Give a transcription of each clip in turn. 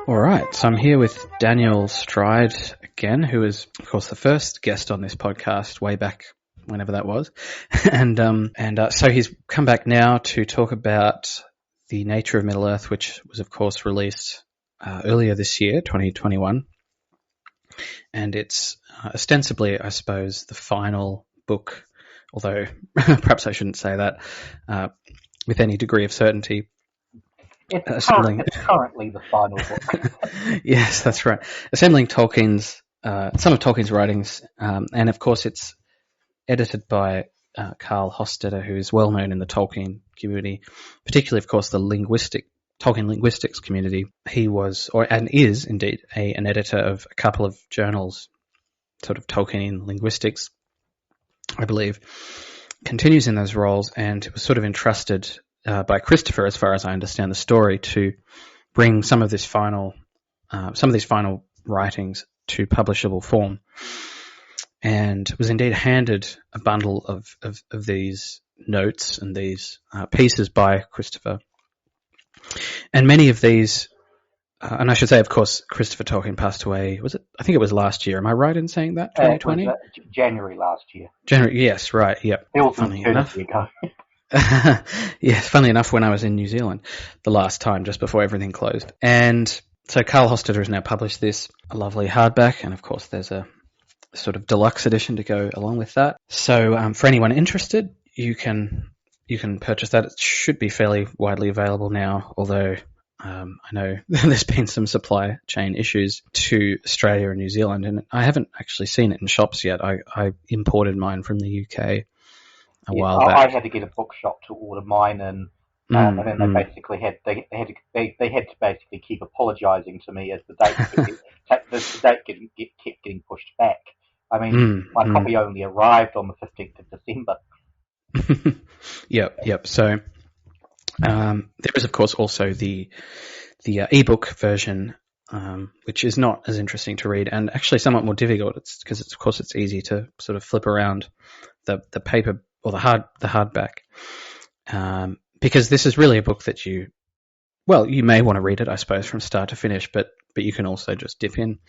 All right, so I'm here with Daniel Stride again, who is, of course, the first guest on this podcast way back whenever that was. So he's come back now to talk about The Nature of Middle-earth, which was, of course, released earlier this year, 2021. And it's ostensibly, I suppose, the final book, although perhaps I shouldn't say that with any degree of certainty. It's currently the final book. Yes, that's right. Assembling some of Tolkien's writings, and of course it's edited by Carl Hofstadter, who is well known in the Tolkien community, particularly, of course, the Tolkien linguistics community. He was, and is indeed, an editor of a couple of journals, sort of Tolkien linguistics, I believe. Continues in those roles, and was sort of entrusted by Christopher, as far as I understand the story, to bring some of these final writings to publishable form, and was indeed handed a bundle of these notes and these pieces by Christopher. And many of these, and I should say, of course, Christopher Tolkien passed away. I think it was last year. Am I right in saying that? 2020? It was, January last year. January, yes, right. Yep. It was funny enough. Yes, funnily enough, when I was in New Zealand the last time, just before everything closed. And so Carl Hofstadter has now published this, a lovely hardback, and of course there's a sort of deluxe edition to go along with that. So for anyone interested, you can purchase that. It should be fairly widely available now, although I know there's been some supply chain issues to Australia and New Zealand, and I haven't actually seen it in shops yet. I imported mine from the UK a while back. I had to get a bookshop to order mine, and then they basically had to basically keep apologising to me as the date kept getting pushed back. I mean, my copy only arrived on the 15th of December. Yep. So there is, of course, also the ebook version, which is not as interesting to read and actually somewhat more difficult. It's because, of course, it's easy to sort of flip around the paper or the hardback, because this is really a book that you may want to read it, I suppose, from start to finish, but you can also just dip in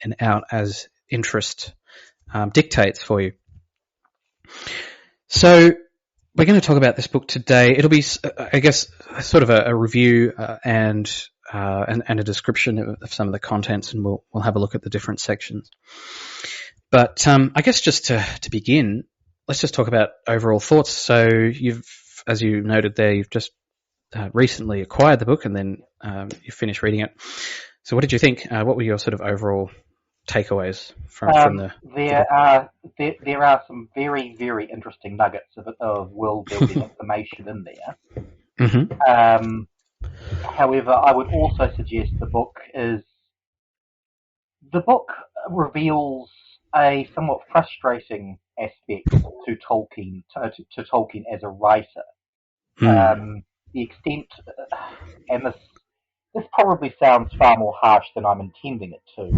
and out as interest dictates for you. So we're going to talk about this book today. It'll be, I guess, sort of a review and a description of some of the contents, and we'll have a look at the different sections. But I guess just to begin, let's just talk about overall thoughts. So as you noted there, you've just recently acquired the book, and then you finished reading it. So what did you think? What were your sort of overall takeaways from the... There are some very, very interesting nuggets of world-building information in there. Mm-hmm. However, I would also suggest the book reveals a somewhat frustrating aspect to Tolkien, to Tolkien as a writer. The extent, and this probably sounds far more harsh than I'm intending it to.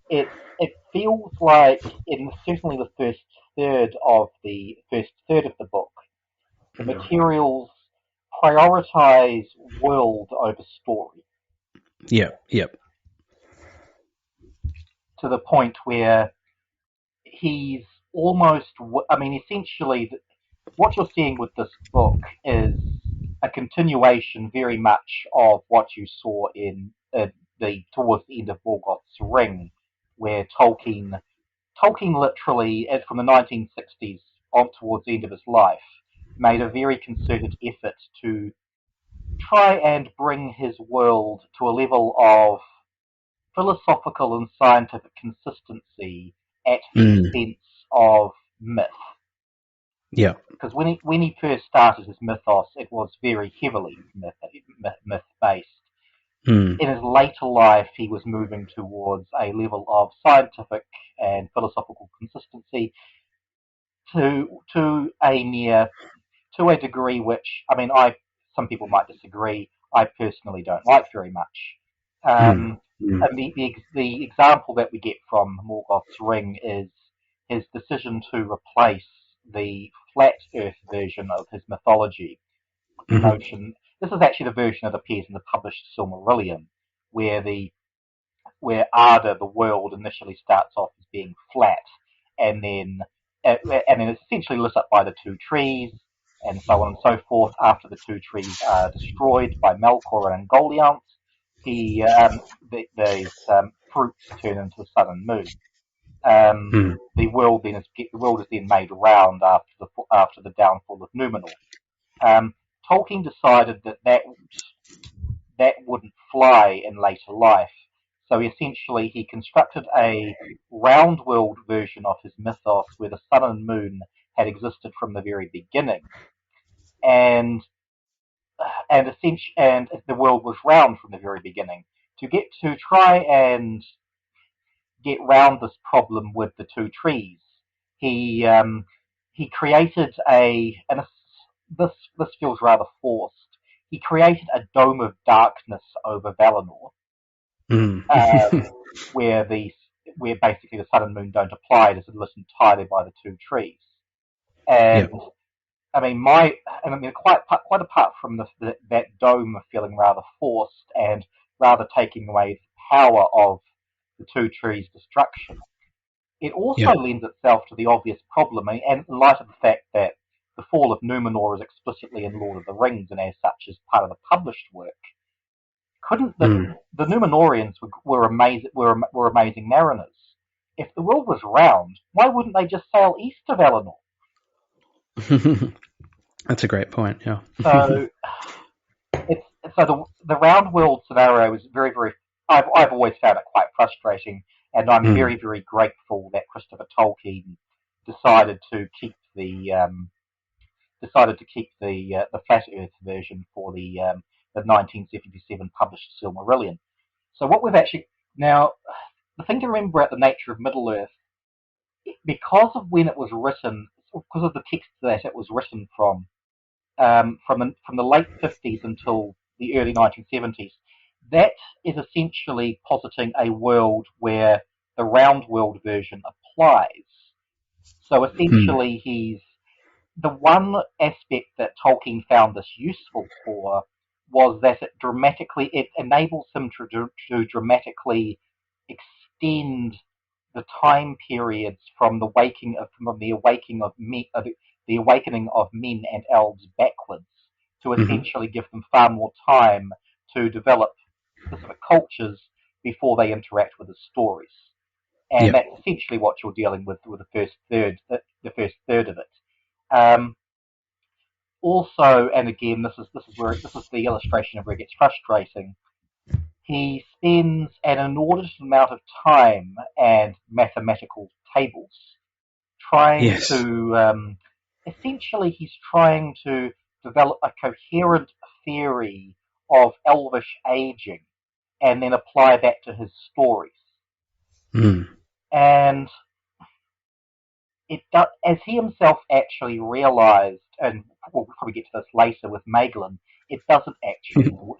It feels like, in certainly the first third of the book, the materials prioritize world over story. Yep. To the point where he's almost, essentially, what you're seeing with this book is a continuation very much of what you saw in towards the end of Morgoth's Ring, where Tolkien literally, from the 1960s on towards the end of his life, made a very concerted effort to try and bring his world to a level of philosophical and scientific consistency at the expense of myth. Yeah. Because when he first started his mythos, it was very heavily myth-based. In his later life, he was moving towards a level of scientific and philosophical consistency to a degree which, some people might disagree. I personally don't like very much. And the example that we get from Morgoth's Ring is his decision to replace the flat Earth version of his mythology. Notion. This is actually the version that appears in the published Silmarillion, where the Arda, the world, initially starts off as being flat, and then it's essentially lit up by the two trees, and so on and so forth. After the two trees are destroyed by Melkor and Ungoliant, these fruits turn into the sun and moon. The world is then made round after the downfall of Numenor. Tolkien decided that wouldn't fly in later life, so essentially he constructed a round world version of his mythos where the sun and moon had existed from the very beginning, and the world was round from the very beginning. To try and get round this problem with the two trees, he created this feels rather forced. He created a dome of darkness over Valinor, where basically the sun and moon don't apply. It is lit entirely by the two trees, and Yep. Quite apart from that dome feeling rather forced and rather taking away the power of the two trees' destruction, it also lends itself to the obvious problem, and in light of the fact that the fall of Numenor is explicitly in Lord of the Rings and as such is part of the published work. Couldn't the Numenorians were amazing mariners? If the world was round, why wouldn't they just sail east of Eleanor? That's a great point. Yeah. So the round world scenario is very, very. I've always found it quite frustrating, and I'm very, very grateful that Christopher Tolkien decided to keep the Flat Earth version for the 1977 published Silmarillion. So what we've actually now, the thing to remember about the nature of Middle Earth, because of when it was written, because of the text that it was written from the late 50s until the early 1970s, that is essentially positing a world where the round world version applies. So essentially, the one aspect that Tolkien found this useful for was that it enables him to dramatically extend the time periods from the awakening of men and elves backwards, to essentially give them far more time to develop specific cultures before they interact with the stories. And that's essentially what you're dealing with the first third of it. Also, and again, this is the illustration of where it gets frustrating. He spends an inordinate amount of time and mathematical tables trying to essentially he's trying to develop a coherent theory of Elvish aging and then apply that to his stories. And it does, as he himself actually realized, and we'll probably get to this later with Maeglan, it doesn't actually work.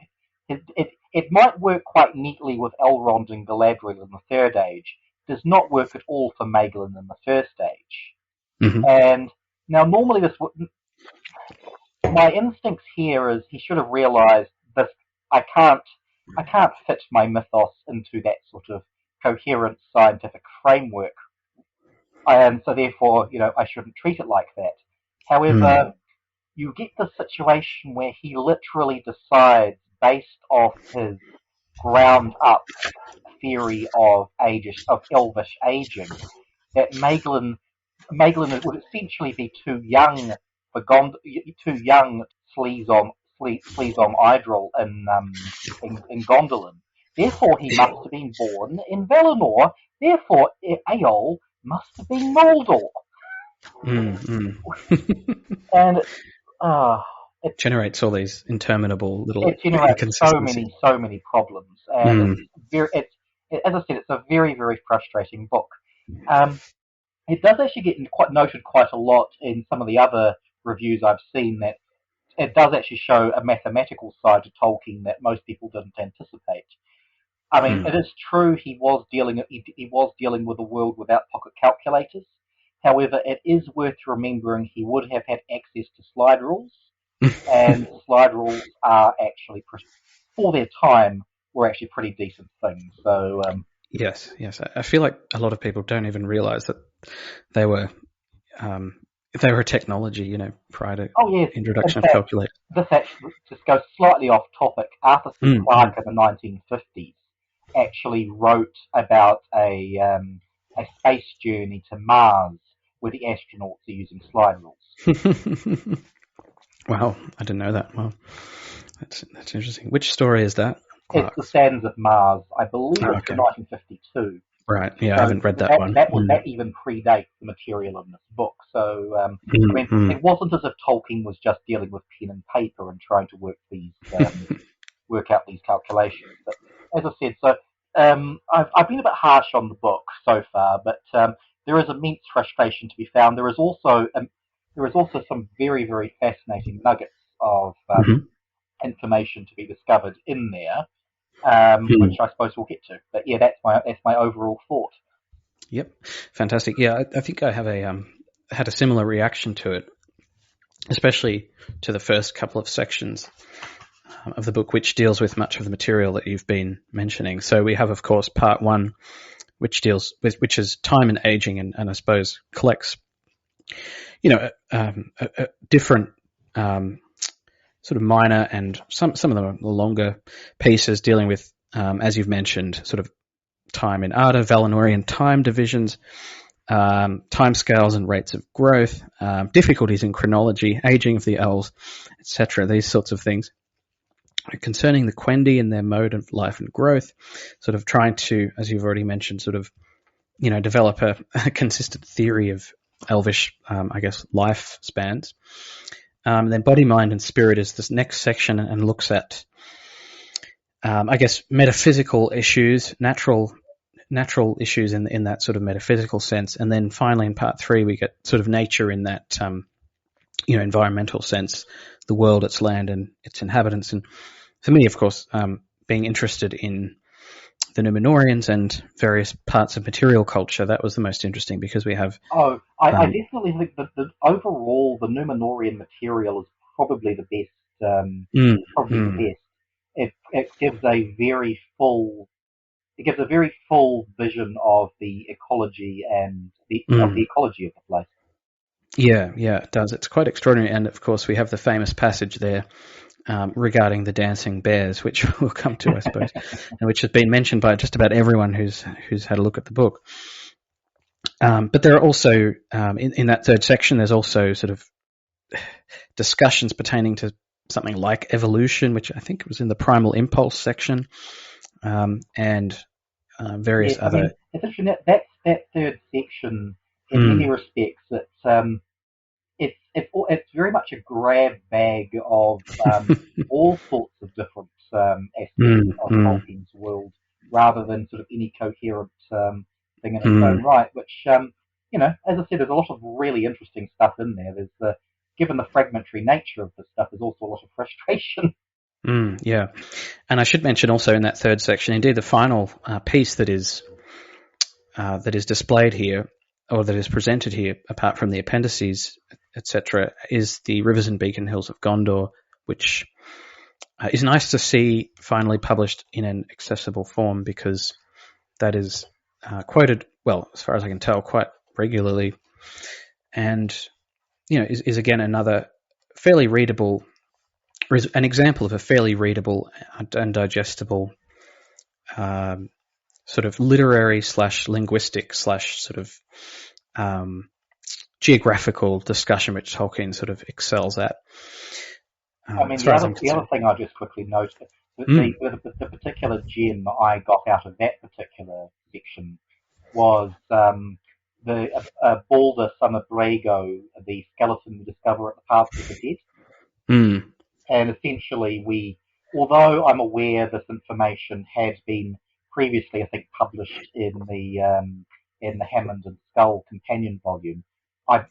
It might work quite neatly with Elrond and Galadriel in the Third Age. It does not work at all for Maeglan in the First Age. And now, normally my instincts here is he should have realized this. I can't fit my mythos into that sort of coherent scientific framework, and so therefore, I shouldn't treat it like that. However, you get the situation where he literally decides, based off his ground up theory of Elvish aging, that Maeglan would essentially be too young for Sleazom Idril in Gondolin. Therefore, he must have been born in Valinor. Therefore, Eol must have been Noldor. And it generates all these interminable little inconsistencies. So many problems, and as I said, it's a very, very frustrating book. It does actually get noted quite a lot in some of the other reviews I've seen, that it does actually show a mathematical side to Tolkien that most people didn't anticipate. I mean, it is true he was dealing with a world without pocket calculators. However, it is worth remembering he would have had access to slide rules, and slide rules are actually, for their time, were actually pretty decent things. So Yes, yes. I feel like a lot of people don't even realize that they were a technology, prior to Oh yes, in introduction of fact, calculators. this actually just goes slightly off topic. Arthur C. Clarke in the 1950s actually wrote about a space journey to Mars where the astronauts are using slide rules. Wow, I didn't know that. Wow, that's interesting. Which story is that? It's The Clark's. Sands of Mars. I believe Oh, it's from okay. 1952. Right. Yeah, I So haven't read that that one. that was that even predates the material in this book. So I mean, it wasn't as if Tolkien was just dealing with pen and paper and trying to work out these calculations. But as I said, so I've been a bit harsh on the book so far, but there is immense frustration to be found. There is also some very very fascinating nuggets of Mhm. information to be discovered in there, which Mm. I suppose we'll get to. But yeah, that's my overall thought. Yep. Fantastic. Yeah, I think I have had a similar reaction to it, especially to the first couple of sections of the book, which deals with much of the material that you've been mentioning. So we have, of course, part one, which is time and aging, and I suppose collects, different sort of minor and some of them are longer pieces dealing with, as you've mentioned, sort of time in Arda, Valinorian time divisions, time scales and rates of growth, difficulties in chronology, aging of the elves, etc. These sorts of things. Concerning the Quendi and their mode of life and growth, sort of trying to, as you've already mentioned, sort of, develop a consistent theory of Elvish, life spans. Then body, mind, and spirit is this next section and looks at, metaphysical issues, natural issues in that sort of metaphysical sense. And then finally in part three, we get sort of nature in that, environmental sense, the world, its land, and its inhabitants. And for me, of course, being interested in the Numenorians and various parts of material culture, that was the most interesting because we have. Oh, I definitely think that overall the Numenorian material is probably the best. Mm, Probably the mm, best. It gives a very full. It gives a very full vision of the ecology and the mm. ecology of the place. Yeah, it does. It's quite extraordinary. And of course, we have the famous passage there regarding the dancing bears, which we'll come to, I suppose, and which has been mentioned by just about everyone who's had a look at the book. But there are also, in that third section, there's also sort of discussions pertaining to something like evolution, which I think was in the primal impulse section, and various Yes, I other. mean it's interesting that third section, in many Mm, respects, it's very much a grab bag of all sorts of different aspects mm, of mm, Tolkien's world, rather than sort of any coherent thing in its mm, own right. Which as I said, there's a lot of really interesting stuff in there. Given the fragmentary nature of the stuff, there's also a lot of frustration. yeah. And I should mention also in that third section, indeed, the final piece that is displayed here, or that is presented here, apart from the appendices, etc., is the Rivers and Beacon Hills of Gondor, which is nice to see finally published in an accessible form because that is quoted, well, as far as I can tell, quite regularly, and is again another fairly readable, an example of a fairly readable and digestible sort of literary / linguistic / sort of geographical discussion, which Tolkien sort of excels at. I mean, As far as I'm the other concerned. thing I just quickly noted, Mm. the particular gem I got out of that particular section was the Balder, son of Brago, the skeleton we discover at the Paths of the Dead. Mm. And essentially, although I'm aware this information had been previously, I think, published in the Hammond and Skull companion volume,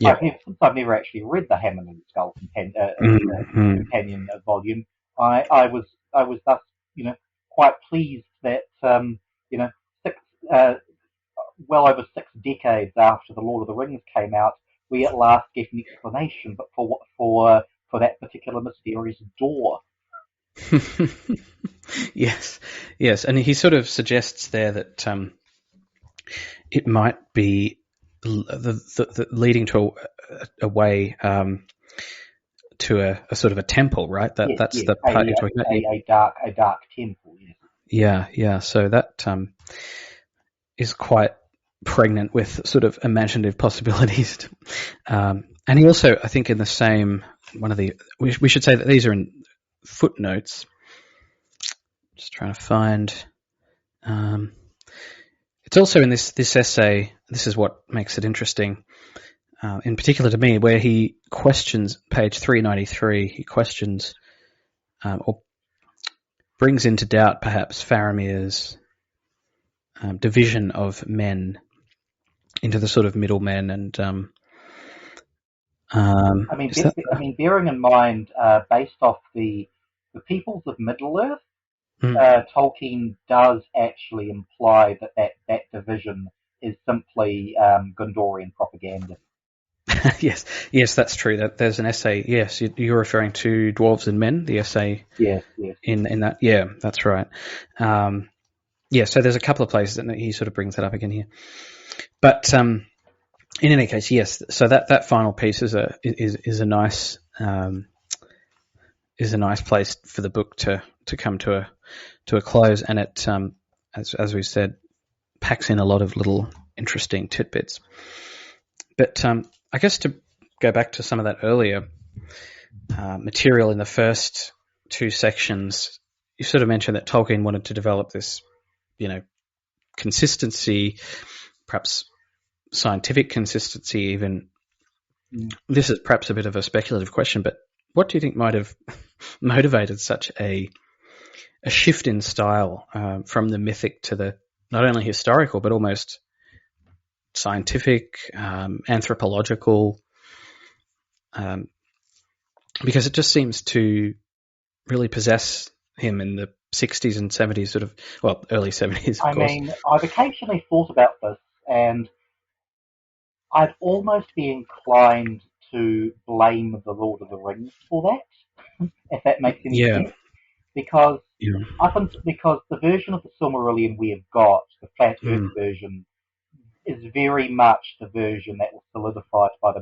Yeah. since I've never actually read the Hammond and Skull Mm. companion volume, I was thus quite pleased that six, uh, well over 6 decades after the Lord of the Rings came out, we at last get an explanation, but for that particular mysterious door. Yes, and he sort of suggests there that it might be the leading to a way to a sort of a temple, right? That's the part you're talking about. A dark temple. Yes. Yeah. So that is quite pregnant with sort of imaginative possibilities. And he also, I think, in the same one of the, we should say that these are in footnotes. Just trying to find. It's also in this essay. This is what makes it interesting, in particular to me, where he questions page 393. He questions or brings into doubt perhaps Faramir's division of men into the sort of middlemen and. Bearing in mind, based off the peoples of Middle Earth, Tolkien does actually imply that division is simply Gondorian propaganda. Yes, that's true. That there's an essay. Yes, you're referring to Dwarves and Men, the essay. Yes. In that, yeah, that's right. So there's a couple of places that he sort of brings that up again here. But in any case, yes. So that final piece is a nice place for the book to come to a close, and it as we said, packs in a lot of little interesting tidbits. But I guess to go back to some of that earlier material in the first two sections, you sort of mentioned that Tolkien wanted to develop this, consistency, perhaps scientific consistency even. This is perhaps a bit of a speculative question, but what do you think might have motivated such a shift in style from the mythic to the not only historical but almost scientific, anthropological, because it just seems to really possess him in the 60s and 70s, sort of, well, early 70s, of course. I've occasionally thought about this, and I'd almost be inclined to blame The Lord of the Rings for that, if that makes any sense. Because because the version of the Silmarillion we have got, the Flat Earth version, is very much the version that was solidified by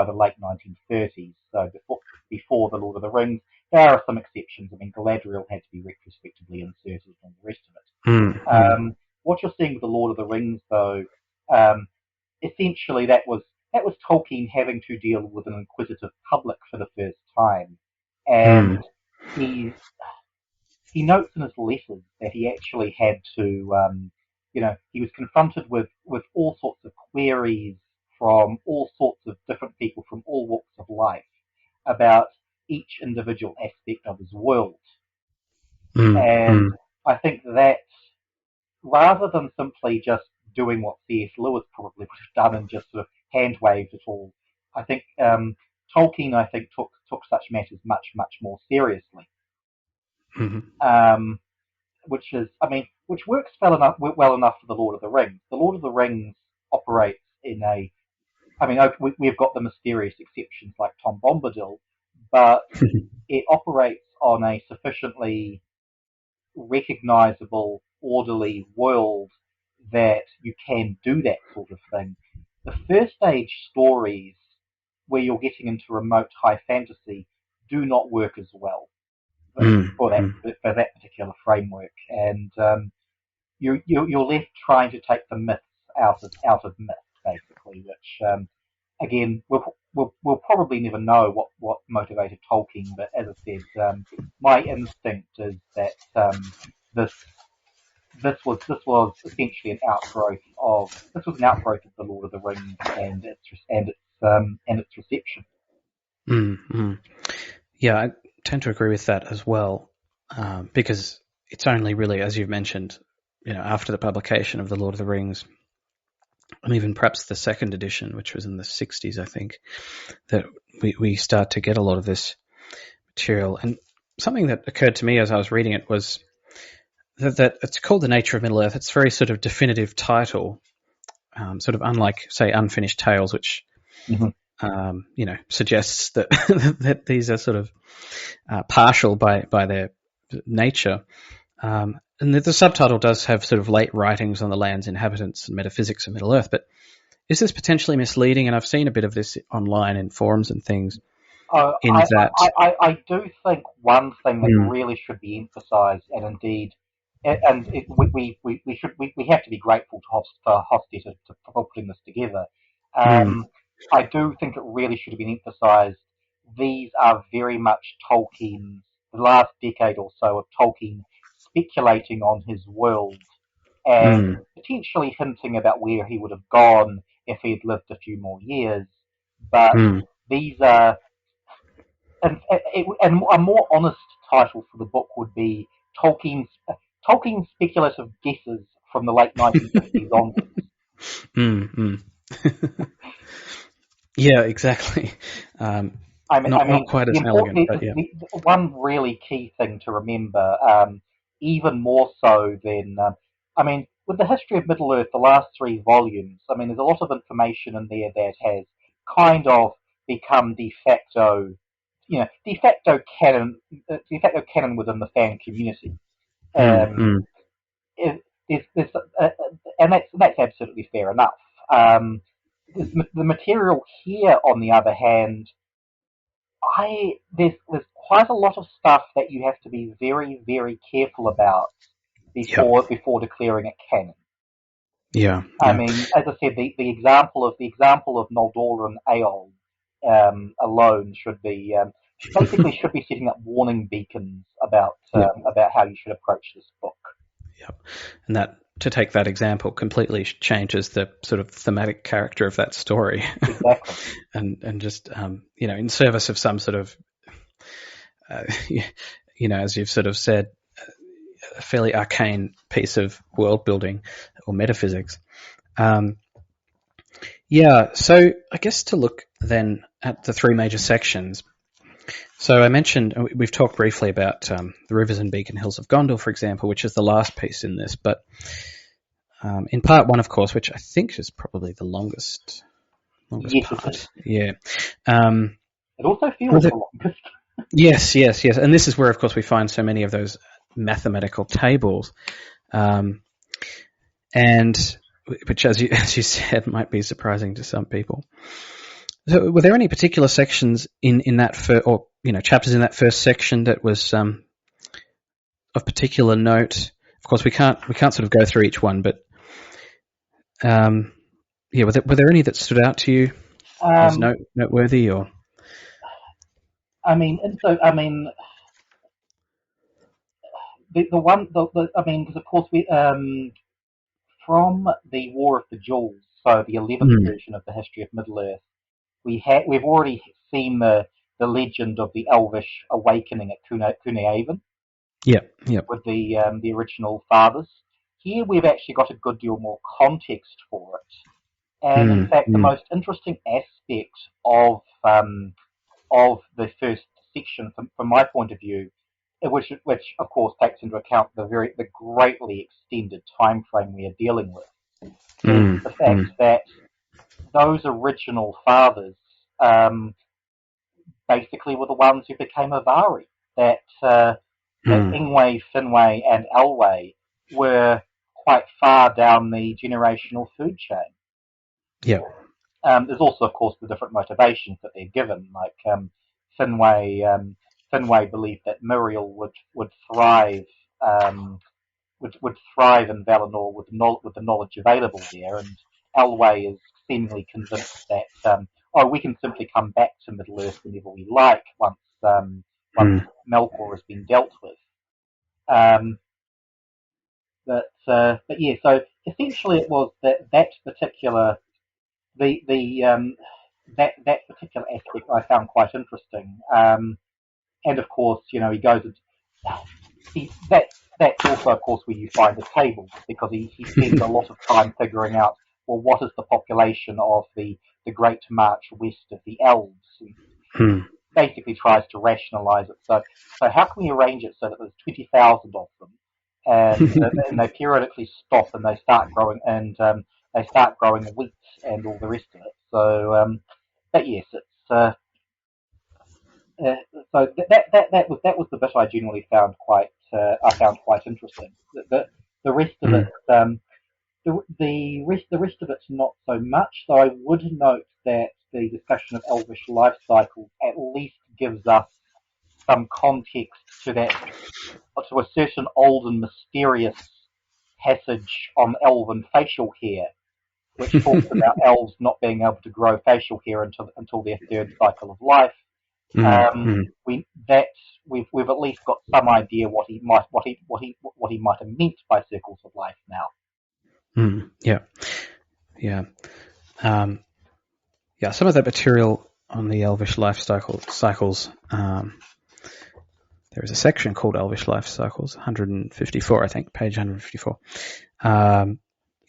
the late 1930s. So before The Lord of the Rings, there are some exceptions. Galadriel had to be retrospectively inserted and the rest of it. What you're seeing with The Lord of the Rings, though, essentially that was Tolkien having to deal with an inquisitive public for the first time, and he notes in his letters that he actually had to, he was confronted with all sorts of queries from all sorts of different people from all walks of life about each individual aspect of his world. And I think that rather than simply just doing what C.S. Lewis probably would have done and just sort of hand waved it all, I think Tolkien took such matters much, much more seriously. Which works well enough for The Lord of the Rings. The Lord of the Rings operates in we've got the mysterious exceptions like Tom Bombadil, but it operates on a sufficiently recognizable, orderly world that you can do that sort of thing. The first age stories, where you're getting into remote high fantasy, do not work as well for that particular framework, and you're left trying to take the myths out of myth, basically, which again we'll probably never know what motivated Tolkien, but as I said, my instinct is that this was essentially an outgrowth of The Lord of the Rings and its reception. Yeah, I tend to agree with that as well, because it's only really, as you've mentioned, after the publication of The Lord of the Rings, and even perhaps the second edition, which was in the 60s, I think, that we start to get a lot of this material. And something that occurred to me as I was reading it was that it's called The Nature of Middle-earth. It's a very sort of definitive title, sort of unlike, say, Unfinished Tales, which suggests that that these are sort of partial by their nature. And the subtitle does have sort of late writings on the land's inhabitants and metaphysics of Middle Earth, but is this potentially misleading? And I've seen a bit of this online in forums and things. In that, I do think one thing that mm, really should be emphasised, and indeed, and it, we have to be grateful to Hofstede for putting this together. mm, I do think it really should have been emphasised. These are very much Tolkien's, the last decade or so of Tolkien speculating on his world and mm, potentially hinting about where he would have gone if he had lived a few more years. But mm. these are and a more honest title for the book would be Tolkien's speculative guesses from the late 1950s onwards. Mm, mm. Yeah, exactly. Not quite as The elegant, important, but yeah. the one really key thing to remember, even more so than, with the history of Middle Earth, the last 3 volumes, there's a lot of information in there that has kind of become de facto canon within the fan community. Mm, Um, mm. it, there's, and that's absolutely fair enough. The material here, on the other hand, there's quite a lot of stuff that you have to be very, very careful about Yep. before declaring it canon. Yeah. Yeah. As I said, the example of Noldor and Aeol alone should be should be setting up warning beacons Yep. about how you should approach this book. Yep. And that, to take that example, completely changes the sort of thematic character of that story. Exactly. and just in service of some sort of as you've sort of said, a fairly arcane piece of world building or metaphysics. So I guess to look then at the 3 major sections. So I mentioned, we've talked briefly about the Rivers and Beacon Hills of Gondor, for example, which is the last piece in this. But in part 1, of course, which I think is probably the longest Yes, part. Yeah. It also feels the longest. Yes. And this is where, of course, we find so many of those mathematical tables. And which, as you said, might be surprising to some people. So, were there any particular sections in that chapters in that first section that was of particular note? Of course, we can't sort of go through each one, but were there any that stood out to you as noteworthy? Or because of course from the War of the Jewels, so the 11th version of the History of Middle Earth, we've already seen the legend of the Elvish awakening at Cunehaven. Yep. With the original fathers. Here we've actually got a good deal more context for it, and in fact, the most interesting aspect of the first section, from my point of view, which of course takes into account the greatly extended time frame we are dealing with, is the fact that those original fathers basically were the ones who became Avari. That Ingwe, Finwë, and Elwë were quite far down the generational food chain. Yeah. There's also, of course, the different motivations that they're given. Like Finwë believed that Muriel would thrive would thrive in Valinor with the knowledge available there, and Elwë is seemingly convinced that we can simply come back to Middle Earth whenever we like once Melkor has been dealt with. But yeah, so essentially it was that particular that particular aspect I found quite interesting. And of course, he goes. That's also, of course, where you find the tables, because he spends a lot of time figuring out, well, what is the population of the Great March west of the Elves, and basically tries to rationalise it. So how can we arrange it so that there's 20,000 of them, and they periodically stop and they start growing wheat and all the rest of it. So, but yes, it's so that was the bit I generally found quite interesting. The rest of it, the rest of it's not so much. Though I would note that the discussion of Elvish life cycles at least gives us some context to a certain old and mysterious passage on elven facial hair, which talks about elves not being able to grow facial hair until their third cycle of life. We've at least got some idea what he might have meant by circles of life now. Yeah. Some of that material on the Elvish life cycles. There is a section called Elvish life cycles, 154, I think, page 154.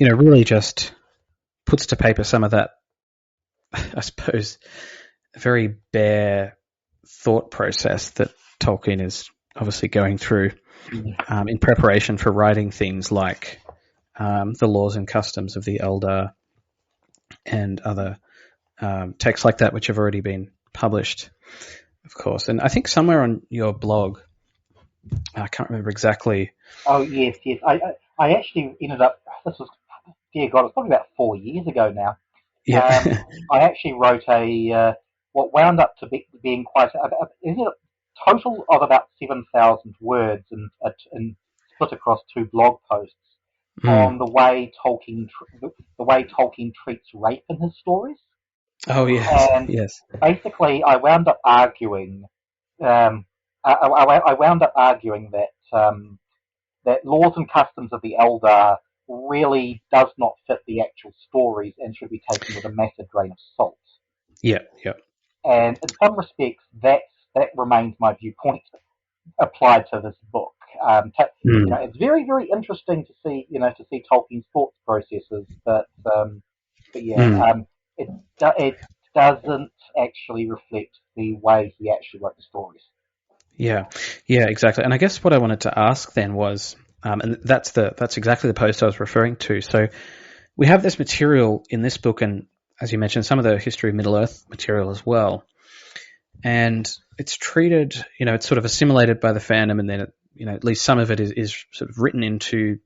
Really just puts to paper some of that, I suppose, very bare thought process that Tolkien is obviously going through in preparation for writing things like the laws and customs of the Eldar and other texts like that, which have already been published, of course. And I think somewhere on your blog, I can't remember exactly. Oh, yes. I actually ended up, this was, dear God, it's probably about 4 years ago now. Yeah. I actually wrote what wound up to being quite a total of about 7,000 words and split across 2 blog posts on the way Tolkien treats rape in his stories. Oh, yes. And yes. Basically, I wound up arguing. I wound up arguing that laws and customs of the Eldar really does not fit the actual stories and should be taken with a massive grain of salt. Yeah. And in some respects, that remains my viewpoint applied to this book. It's very, very interesting to see Tolkien's thought processes, but it doesn't actually reflect the way he actually wrote the stories. Yeah, exactly. And I guess what I wanted to ask then was, and that's exactly the post I was referring to. So we have this material in this book, and as you mentioned, some of the history of Middle-earth material as well. And it's treated, it's sort of assimilated by the fandom, and then, at least some of it is sort of written into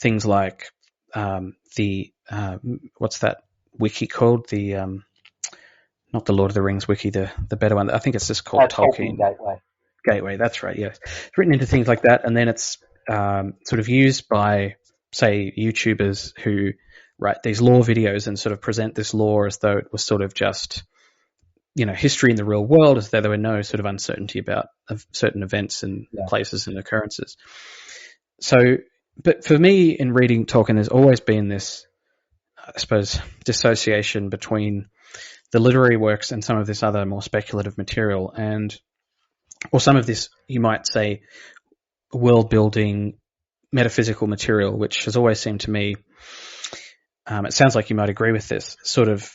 things like what's that wiki called? Not the Lord of the Rings wiki, the better one. I think it's just called Tolkien Gateway, that's right, yes. It's written into things like that, and then it's sort of used by, say, YouTubers who write these lore videos and sort of present this lore as though it was sort of just, history in the real world, as though there were no sort of uncertainty about certain events and places and occurrences. So, but for me, in reading Tolkien, there's always been this, I suppose, dissociation between the literary works and some of this other more speculative material, or some of this, you might say, world-building metaphysical material, which has always seemed to me, it sounds like you might agree with this, sort of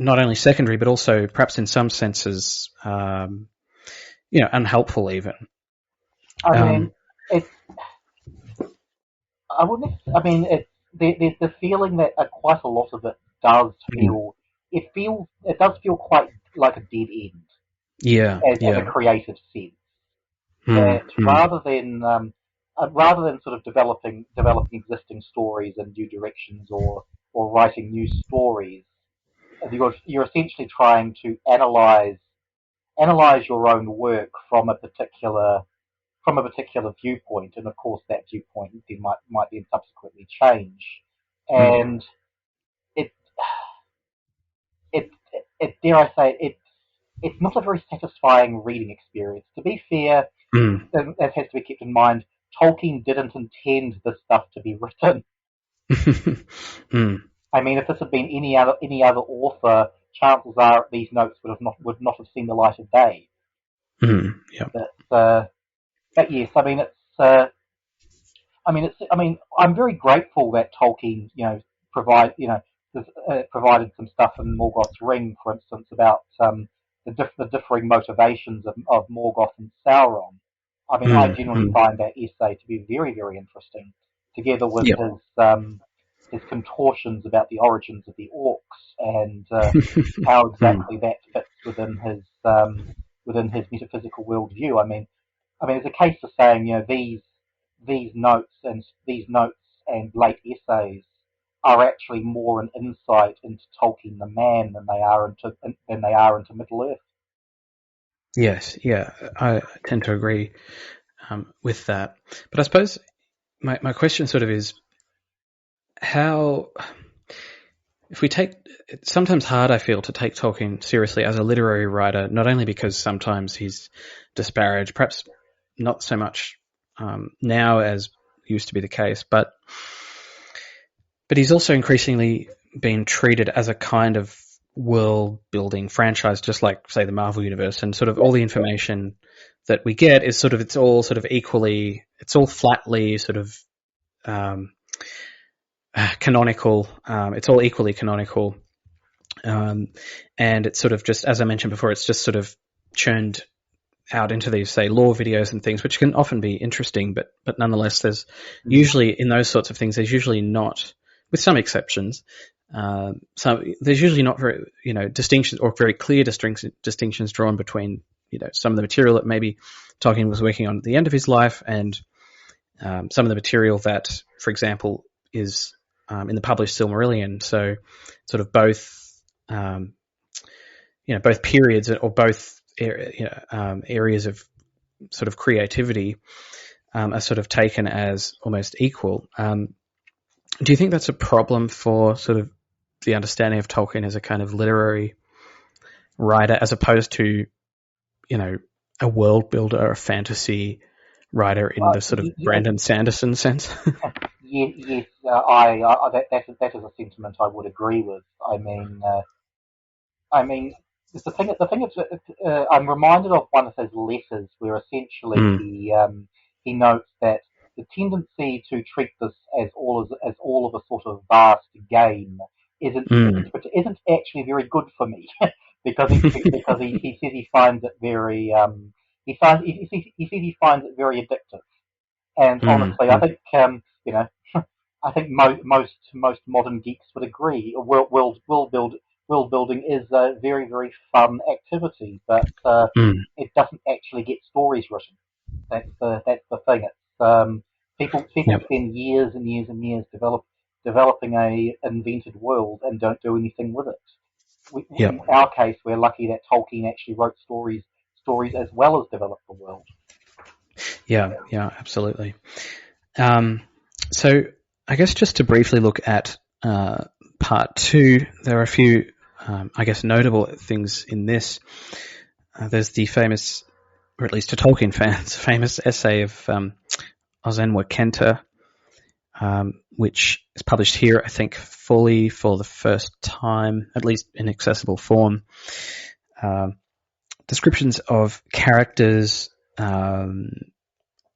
not only secondary, but also perhaps in some senses, unhelpful even. There's the feeling that quite a lot of it does feel, it does feel quite like a dead end. As a creative sense. Rather than sort of developing existing stories in new directions or writing new stories, you're essentially trying to analyze your own work from a particular viewpoint, and of course that viewpoint might then subsequently change, and it dare I say it's not a very satisfying reading experience. To be fair, that has to be kept in mind. Tolkien didn't intend this stuff to be written. I mean, if this had been any other author, chances are these notes would not have seen the light of day. But yes, I'm very grateful that Tolkien, provided some stuff in Morgoth's Ring, for instance, about the differing motivations of Morgoth and Sauron. I mean, I generally find that essay to be very, very interesting, together with his contortions about the origins of the orcs and how exactly that fits within within his metaphysical worldview. I mean, it's a case of saying, these notes and late essays are actually more an insight into Tolkien the man than they are into Middle Earth. Yes, yeah, I tend to agree with that. But I suppose my question sort of is how, if we take, it's sometimes hard, I feel, to take Tolkien seriously as a literary writer, not only because sometimes he's disparaged, perhaps not so much now as used to be the case, but he's also increasingly been treated as a kind of world-building franchise, just like, say, the Marvel Universe, and sort of all the information that we get is sort of, it's all flatly sort of canonical. It's all equally canonical. And it's sort of just, as I mentioned before, it's just sort of churned out into these, say, lore videos and things, which can often be interesting, but nonetheless, there's usually, in those sorts of things, there's usually not, with some exceptions, so there's usually not very, distinctions or very clear distinctions drawn between, some of the material that maybe Tolkien was working on at the end of his life and some of the material that, for example, is in the published Silmarillion. So sort of both, both periods or both areas of sort of creativity are sort of taken as almost equal. Do you think that's a problem for sort of the understanding of Tolkien as a kind of literary writer, as opposed to, a world builder, a fantasy writer in the sort of Brandon Sanderson sense? Yes, that is a sentiment I would agree with. I mean, the thing is, I'm reminded of one of his letters where essentially he notes that the tendency to treat this as all of a sort of vast game isn't actually very good for me because he says he finds it very he finds it very addictive. And honestly, I think I think most modern geeks would agree. World building is a very, very fun activity, but it doesn't actually get stories written. That's the thing. It's people spend years and years and years developing a invented world and don't do anything with it. In our case, we're lucky that Tolkien actually wrote stories as well as developed the world. Yeah, absolutely. So I guess just to briefly look at part 2, there are a few, I guess, notable things in this. There's the famous, or at least to Tolkien fans, famous essay of Ozenwa Kenta, which is published here, I think, fully for the first time, at least in accessible form. Descriptions of characters,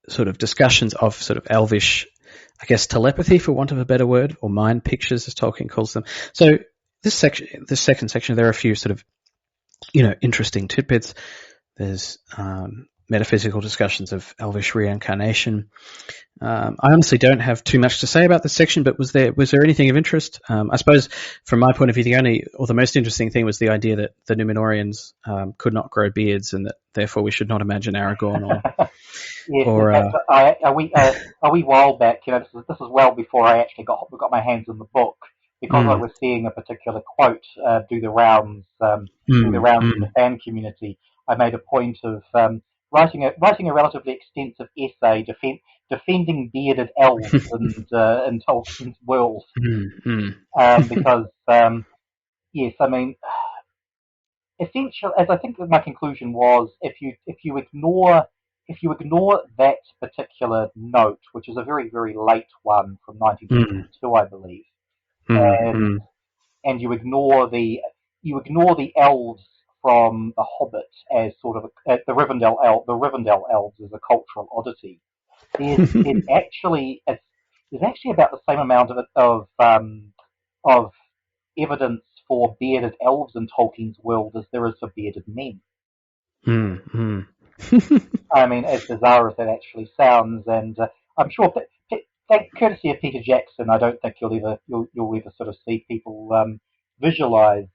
sort of discussions of sort of Elvish, I guess, telepathy, for want of a better word, or mind pictures, as Tolkien calls them. So this second section, there are a few sort of, interesting tidbits. There's metaphysical discussions of Elvish reincarnation. I honestly don't have too much to say about this section, but was there anything of interest? I suppose, from my point of view, the most interesting thing was the idea that the Numenorians could not grow beards, and that therefore we should not imagine Aragorn or. Yes, or a wee while back, this is well before I actually got my hands on the book, because I was seeing a particular quote do the rounds in the fan community. I made a point of writing a relatively extensive essay defending bearded elves in Tolkien's world, because yes, I mean, essentially, as I think that my conclusion was, if you ignore that particular note, which is a very, very late one from 1952, I believe, and you ignore the elves from The Hobbit as sort of the Rivendell elves as a cultural oddity. There's actually about the same amount of evidence for bearded elves in Tolkien's world as there is for bearded men. I mean, as bizarre as that actually sounds, and I'm sure, courtesy of Peter Jackson, I don't think you'll ever sort of see people visualize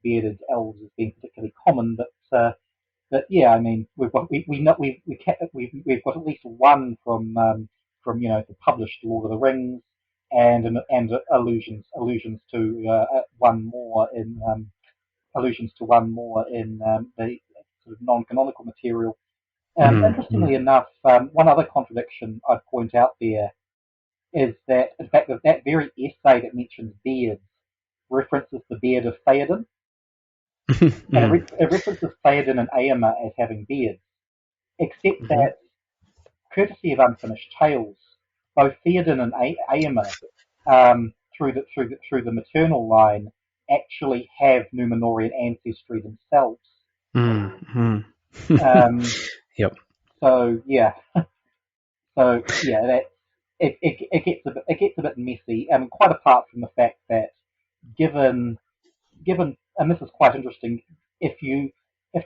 bearded elves as being particularly common. But but yeah, I mean, we've got we know we've got at least one from the published Lord of the Rings, and allusions to one more in the sort of non-canonical material. Interestingly enough, one other contradiction I'd point out there is that, in fact, that very essay that mentions beards references the beard of Theoden, and it references Theoden and Aemma as having beards, except that, courtesy of Unfinished Tales, both Theoden and Aemma, through the maternal line, actually have Numenorian ancestry themselves. Yep. So yeah, that it gets a bit messy, and quite apart from the fact that given and this is quite interesting, if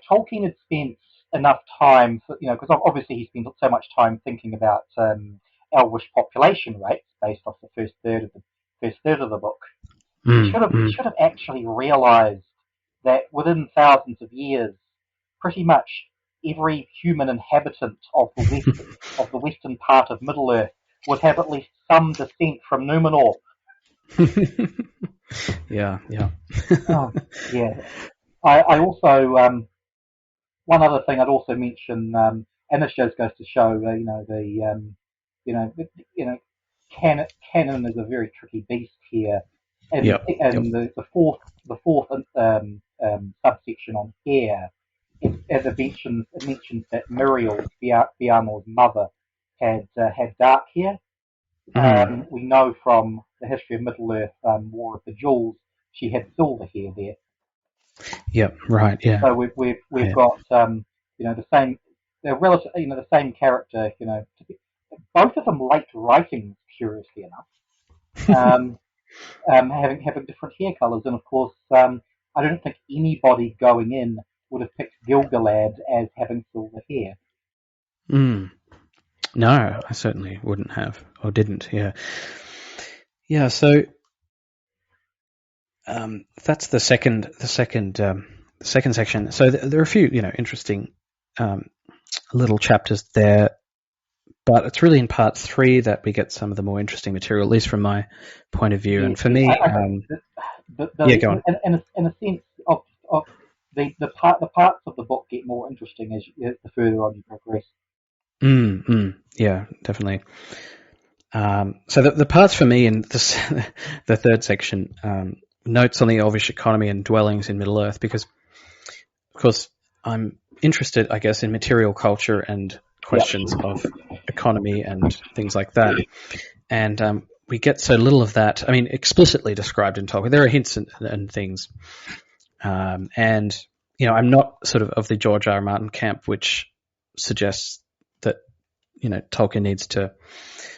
Tolkien had spent enough time, because obviously he spent so much time thinking about Elvish population rates based off the first third of the book, he should have actually realised that within thousands of years, pretty much every human inhabitant of the western part of Middle Earth would have at least some descent from Numenor. Yeah. Oh, yeah. I also one other thing I'd also mention, and this just goes to show, canon is a very tricky beast here, and the fourth subsection on hair, as it mentions that Muriel, Bianor's mother, had dark hair. We know from the history of Middle Earth, War of the Jewels, she had silver hair there. Yep. Right. Yeah. So we've got the same, they're relative, the same character. Both of them late writings, curiously enough, having different hair colours, and of course, I don't think anybody going in would have picked Gil-galad as having silver hair. No, I certainly wouldn't have, or didn't. Yeah. So that's the second section. So there are a few, interesting little chapters there, but it's really in part 3 that we get some of the more interesting material, at least from my point of view. Yeah, and for me, go on. In a sense of the parts of the book get more interesting as the further on you progress. Yeah, definitely. So the parts for me in this, the third section, notes on the Elvish economy and dwellings in Middle Earth, because, of course, I'm interested, I guess, in material culture and questions of economy and things like that. And we get so little of that, I mean, explicitly described in Tolkien. There are hints and things. And, I'm not sort of the George R. R. Martin camp, which suggests that, Tolkien needs to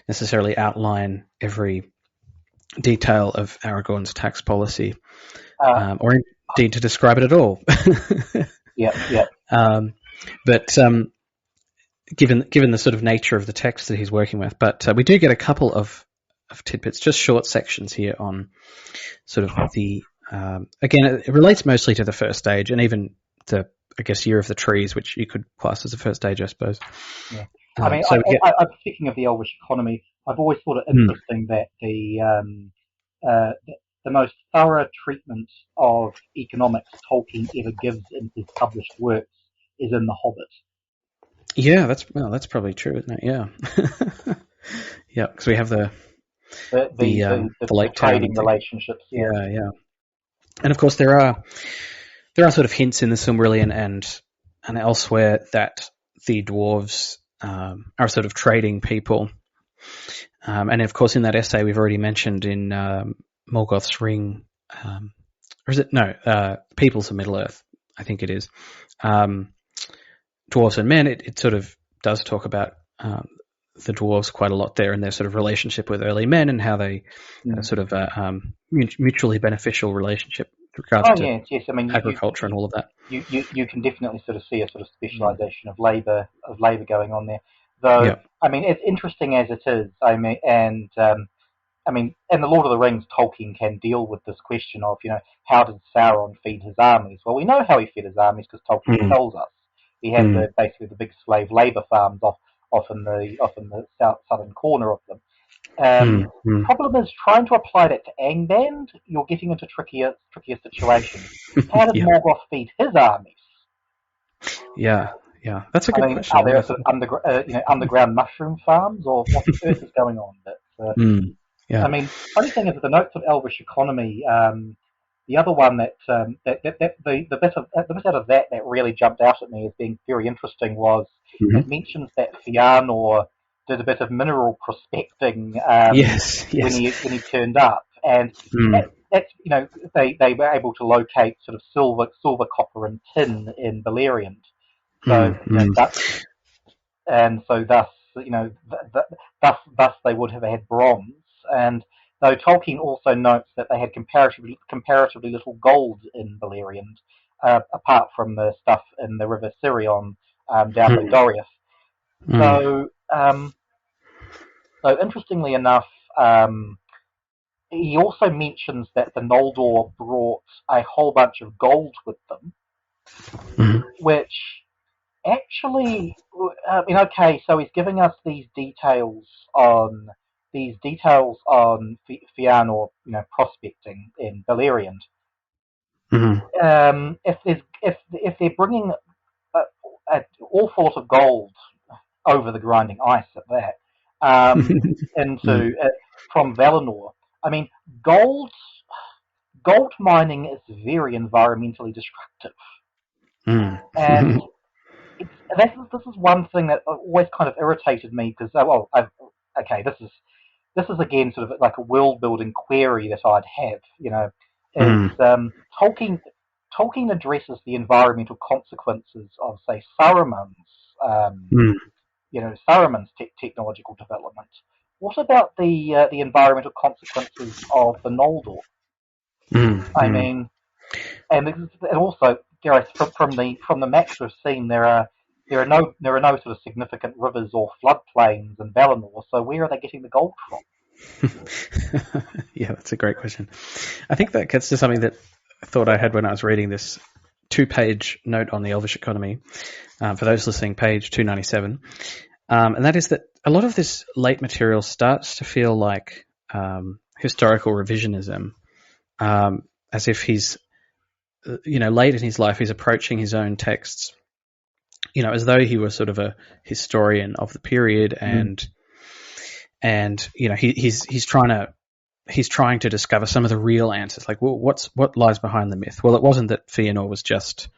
necessarily outline every detail of Aragorn's tax policy, or indeed to describe it at all. But given the sort of nature of the text that he's working with, but we do get a couple of tidbits, just short sections here on sort of the again, it relates mostly to the first stage, and even the, I guess, Year of the Trees, which you could class as a first stage, I suppose. Yeah. I mean, I'm speaking of the Elvish economy. I've always thought it interesting that the most thorough treatment of economics Tolkien ever gives in his published works is in The Hobbit. Yeah, that's probably true, isn't it? Yeah, yeah, because we have the Lake trading relationships. Yeah, and of course there are sort of hints in the Silmarillion and elsewhere that the dwarves are sort of trading people, and of course in that essay we've already mentioned in Morgoth's Ring, or is it Peoples of Middle Earth? I think it is. Dwarves and Men. It sort of does talk about the dwarves quite a lot there, and their sort of relationship with early men, and how they sort of mutually beneficial relationship with regards to I mean, agriculture and all of that. You can definitely sort of see a sort of specialisation of labour going on there. Though, I mean, as interesting as it is, I mean, and in the Lord of the Rings, Tolkien can deal with this question of, how did Sauron feed his armies? Well, we know how he fed his armies because Tolkien tells us. we have basically the big slave labour farms off in the southern corner of them. Problem is trying to apply that to Angband. You're getting into trickier situations. How did Morgoth feed his armies? Yeah, that's a good question. Are there sort of underground mushroom farms, or what on earth is going on? I mean, funny thing is, with the notes of Elvish economy, the other one the bit out of that really jumped out at me as being very interesting was it mentions that Fëanor did a bit of mineral prospecting when he turned up, and that's they were able to locate sort of silver, copper, and tin in Beleriand. So thus they would have had bronze. And though Tolkien also notes that they had comparatively little gold in Beleriand, apart from the stuff in the River Sirion down by Doriath. So interestingly enough, he also mentions that the Noldor brought a whole bunch of gold with them, which actually, so he's giving us these details on Fëanor, prospecting in Beleriand. If they're bringing an awful lot of gold over the grinding ice at that from Valinor, I mean, gold mining is very environmentally destructive, and this is one thing that always kind of irritated me because this is again sort of like a world building query that I'd have. Tolkien addresses the environmental consequences of, say, Saruman's technological development. What about the environmental consequences of the Noldor? I mean, and also, Gareth, from the maps we've seen, there are no sort of significant rivers or floodplains in Valinor. So where are they getting the gold from? Yeah, that's a great question. I think that gets to something that I thought I had when I was reading this 2-page note on the Elvish economy. For those listening, page 297, and that is that a lot of this late material starts to feel like historical revisionism, as if he's late in his life, he's approaching his own texts, as though he was sort of a historian of the period, and he's trying to discover some of the real answers. Like, well, what lies behind the myth? Well, it wasn't that Fëanor was just,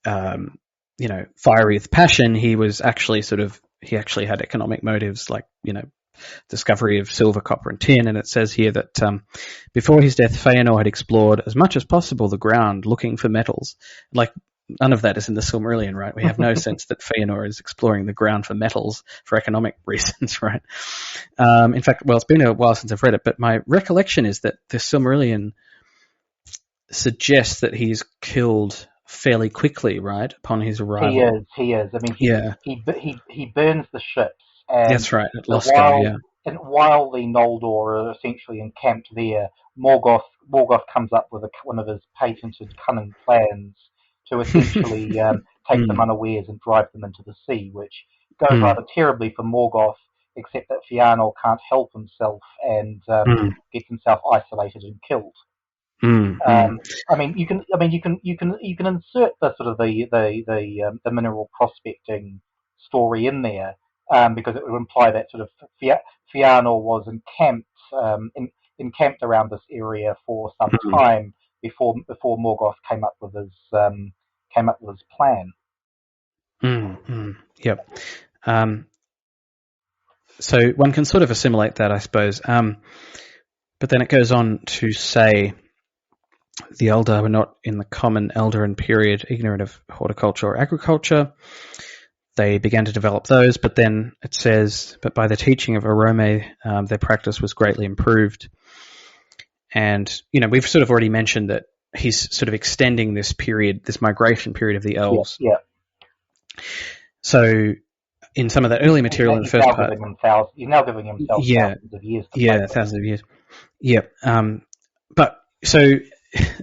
fiery with passion. He was actually he actually had economic motives, like, discovery of silver, copper, and tin. And it says here that before his death, Fëanor had explored as much as possible the ground looking for metals. Like, none of that is in the Silmarillion, right? We have no sense that Fëanor is exploring the ground for metals for economic reasons, right? In fact, well, it's been a while since I've read it, but my recollection is that the Silmarillion suggests that he's killed fairly quickly, right, upon his arrival. He is. I mean, he burns the ships. And that's right, at Loscar, And while the Noldor are essentially encamped there, Morgoth comes up with one of his patented cunning plans to essentially take them unawares and drive them into the sea, which goes rather terribly for Morgoth, except that Fëanor can't help himself and gets himself isolated and killed. I mean, you can insert the sort of the mineral prospecting story in there, because it would imply that sort of Fëanor was encamped around this area for some time before Morgoth came up with his plan. Yep. So one can sort of assimilate that, I suppose. But then it goes on to say the Eldar were not in the common Eldarin period ignorant of horticulture or agriculture. They began to develop those, but then it says, but by the teaching of Arome, their practice was greatly improved. And, we've sort of already mentioned that he's sort of extending this period, this migration period of the elves. Yeah. So in some of that early material in the first part... He's now giving himself thousands of years. Thousands of years. Yeah. But so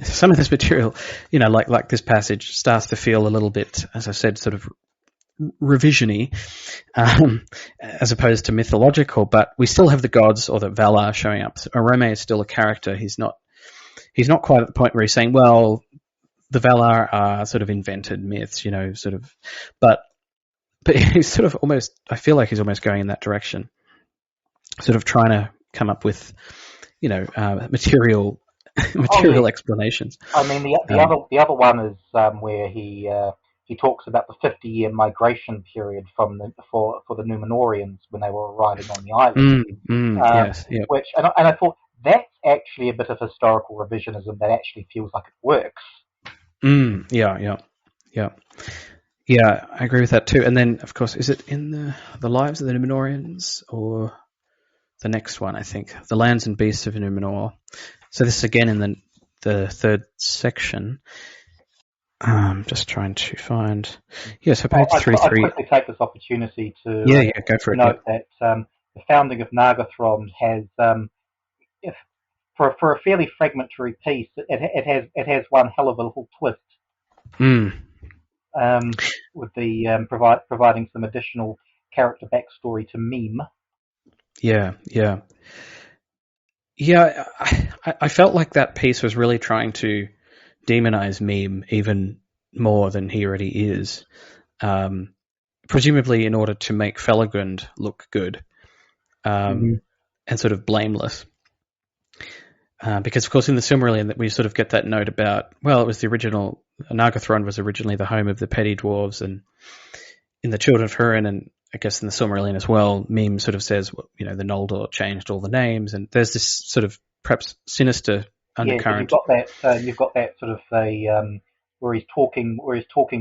some of this material, like this passage, starts to feel a little bit, as I said, sort of revision-y, as opposed to mythological. But we still have the gods or the Valar showing up. Orome is still a character. He's not quite at the point where he's saying, well, the Valar are sort of invented myths, but he's sort of almost, I feel like he's almost going in that direction, sort of trying to come up with, material explanations. I mean, the other one is where he talks about the 50-year migration period for the Numenorians when they were arriving on the island. Yes, yep. Which and I thought that's actually a bit of historical revisionism that actually feels like it works. Yeah, I agree with that too. And then, of course, is it in the Lives of the Numenorians or the next one? I think the Lands and Beasts of Innumenor. So this is again in the third section. Just trying to find. Yeah, so page 3. I'd quickly take this opportunity to go for it. Note that the founding of Nargothrond has, for a fairly fragmentary piece, it has one hell of a little twist. With the providing some additional character backstory to Meme. Yeah. I felt like that piece was really trying to demonize Meme even more than he already is, presumably in order to make Felagund look good, and sort of blameless. Because, of course, in the Silmarillion, we sort of get that note about, well, it was the original, Nargothrond was originally the home of the petty dwarves, and in the Children of Húrin, and I guess in the Silmarillion as well, Meme sort of says, the Noldor changed all the names, and there's this sort of perhaps sinister undercurrent. Yeah, you've got that sort of where he's talking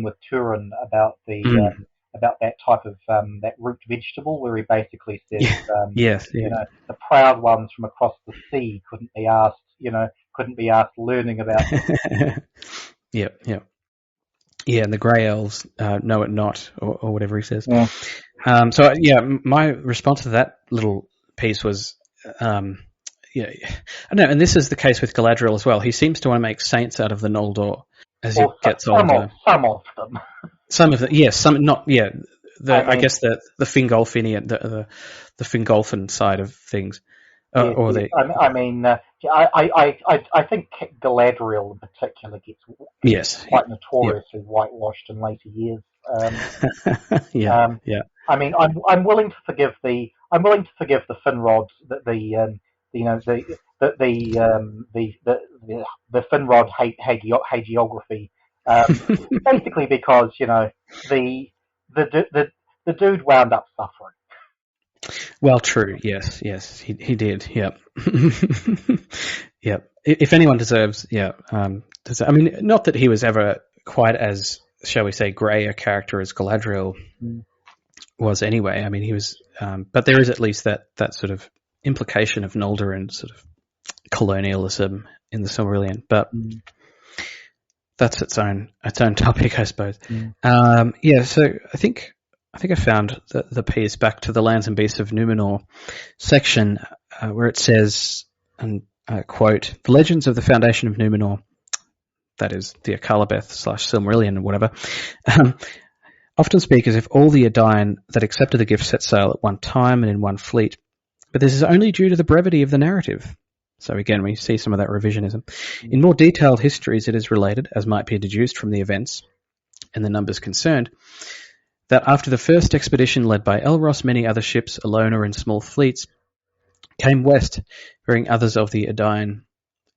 with Turin about the about that type of that root vegetable, where he basically says, the proud ones from across the sea couldn't be asked learning about it. Yeah, and the grey elves know it not, or whatever he says. Yeah. My response to that little piece was, I don't know, and this is the case with Galadriel as well. He seems to want to make saints out of the Noldor as he gets older. Some of them. Some of them, yes. Some not. Yeah. I guess the Fingolfinian, the Fingolfin side of things, I think Galadriel in particular gets quite notoriously whitewashed in later years. I mean, I'm willing to forgive the Finrod, the Finrod hagiography, basically because the dude wound up suffering. Well, true. Yes, he did. Yep. Yep. If anyone deserves, I mean, not that he was ever quite as, shall we say, grey a character as Galadriel was anyway. I mean, he was, but there is at least that sort of implication of Noldor and sort of colonialism in the Silmarillion, but that's its own topic, I suppose. So I think I found the piece back to the Lands and Beasts of Numenor section where it says, and quote, "The legends of the foundation of Numenor," that is the Akallabeth / Silmarillion or whatever, often speak as if all the Edain that accepted the gift set sail at one time and in one fleet. But this is only due to the brevity of the narrative. So again, we see some of that revisionism. In more detailed histories, it is related, as might be deduced from the events and the numbers concerned, that after the first expedition led by Elros, many other ships, alone or in small fleets, came west, bearing others of the Edain,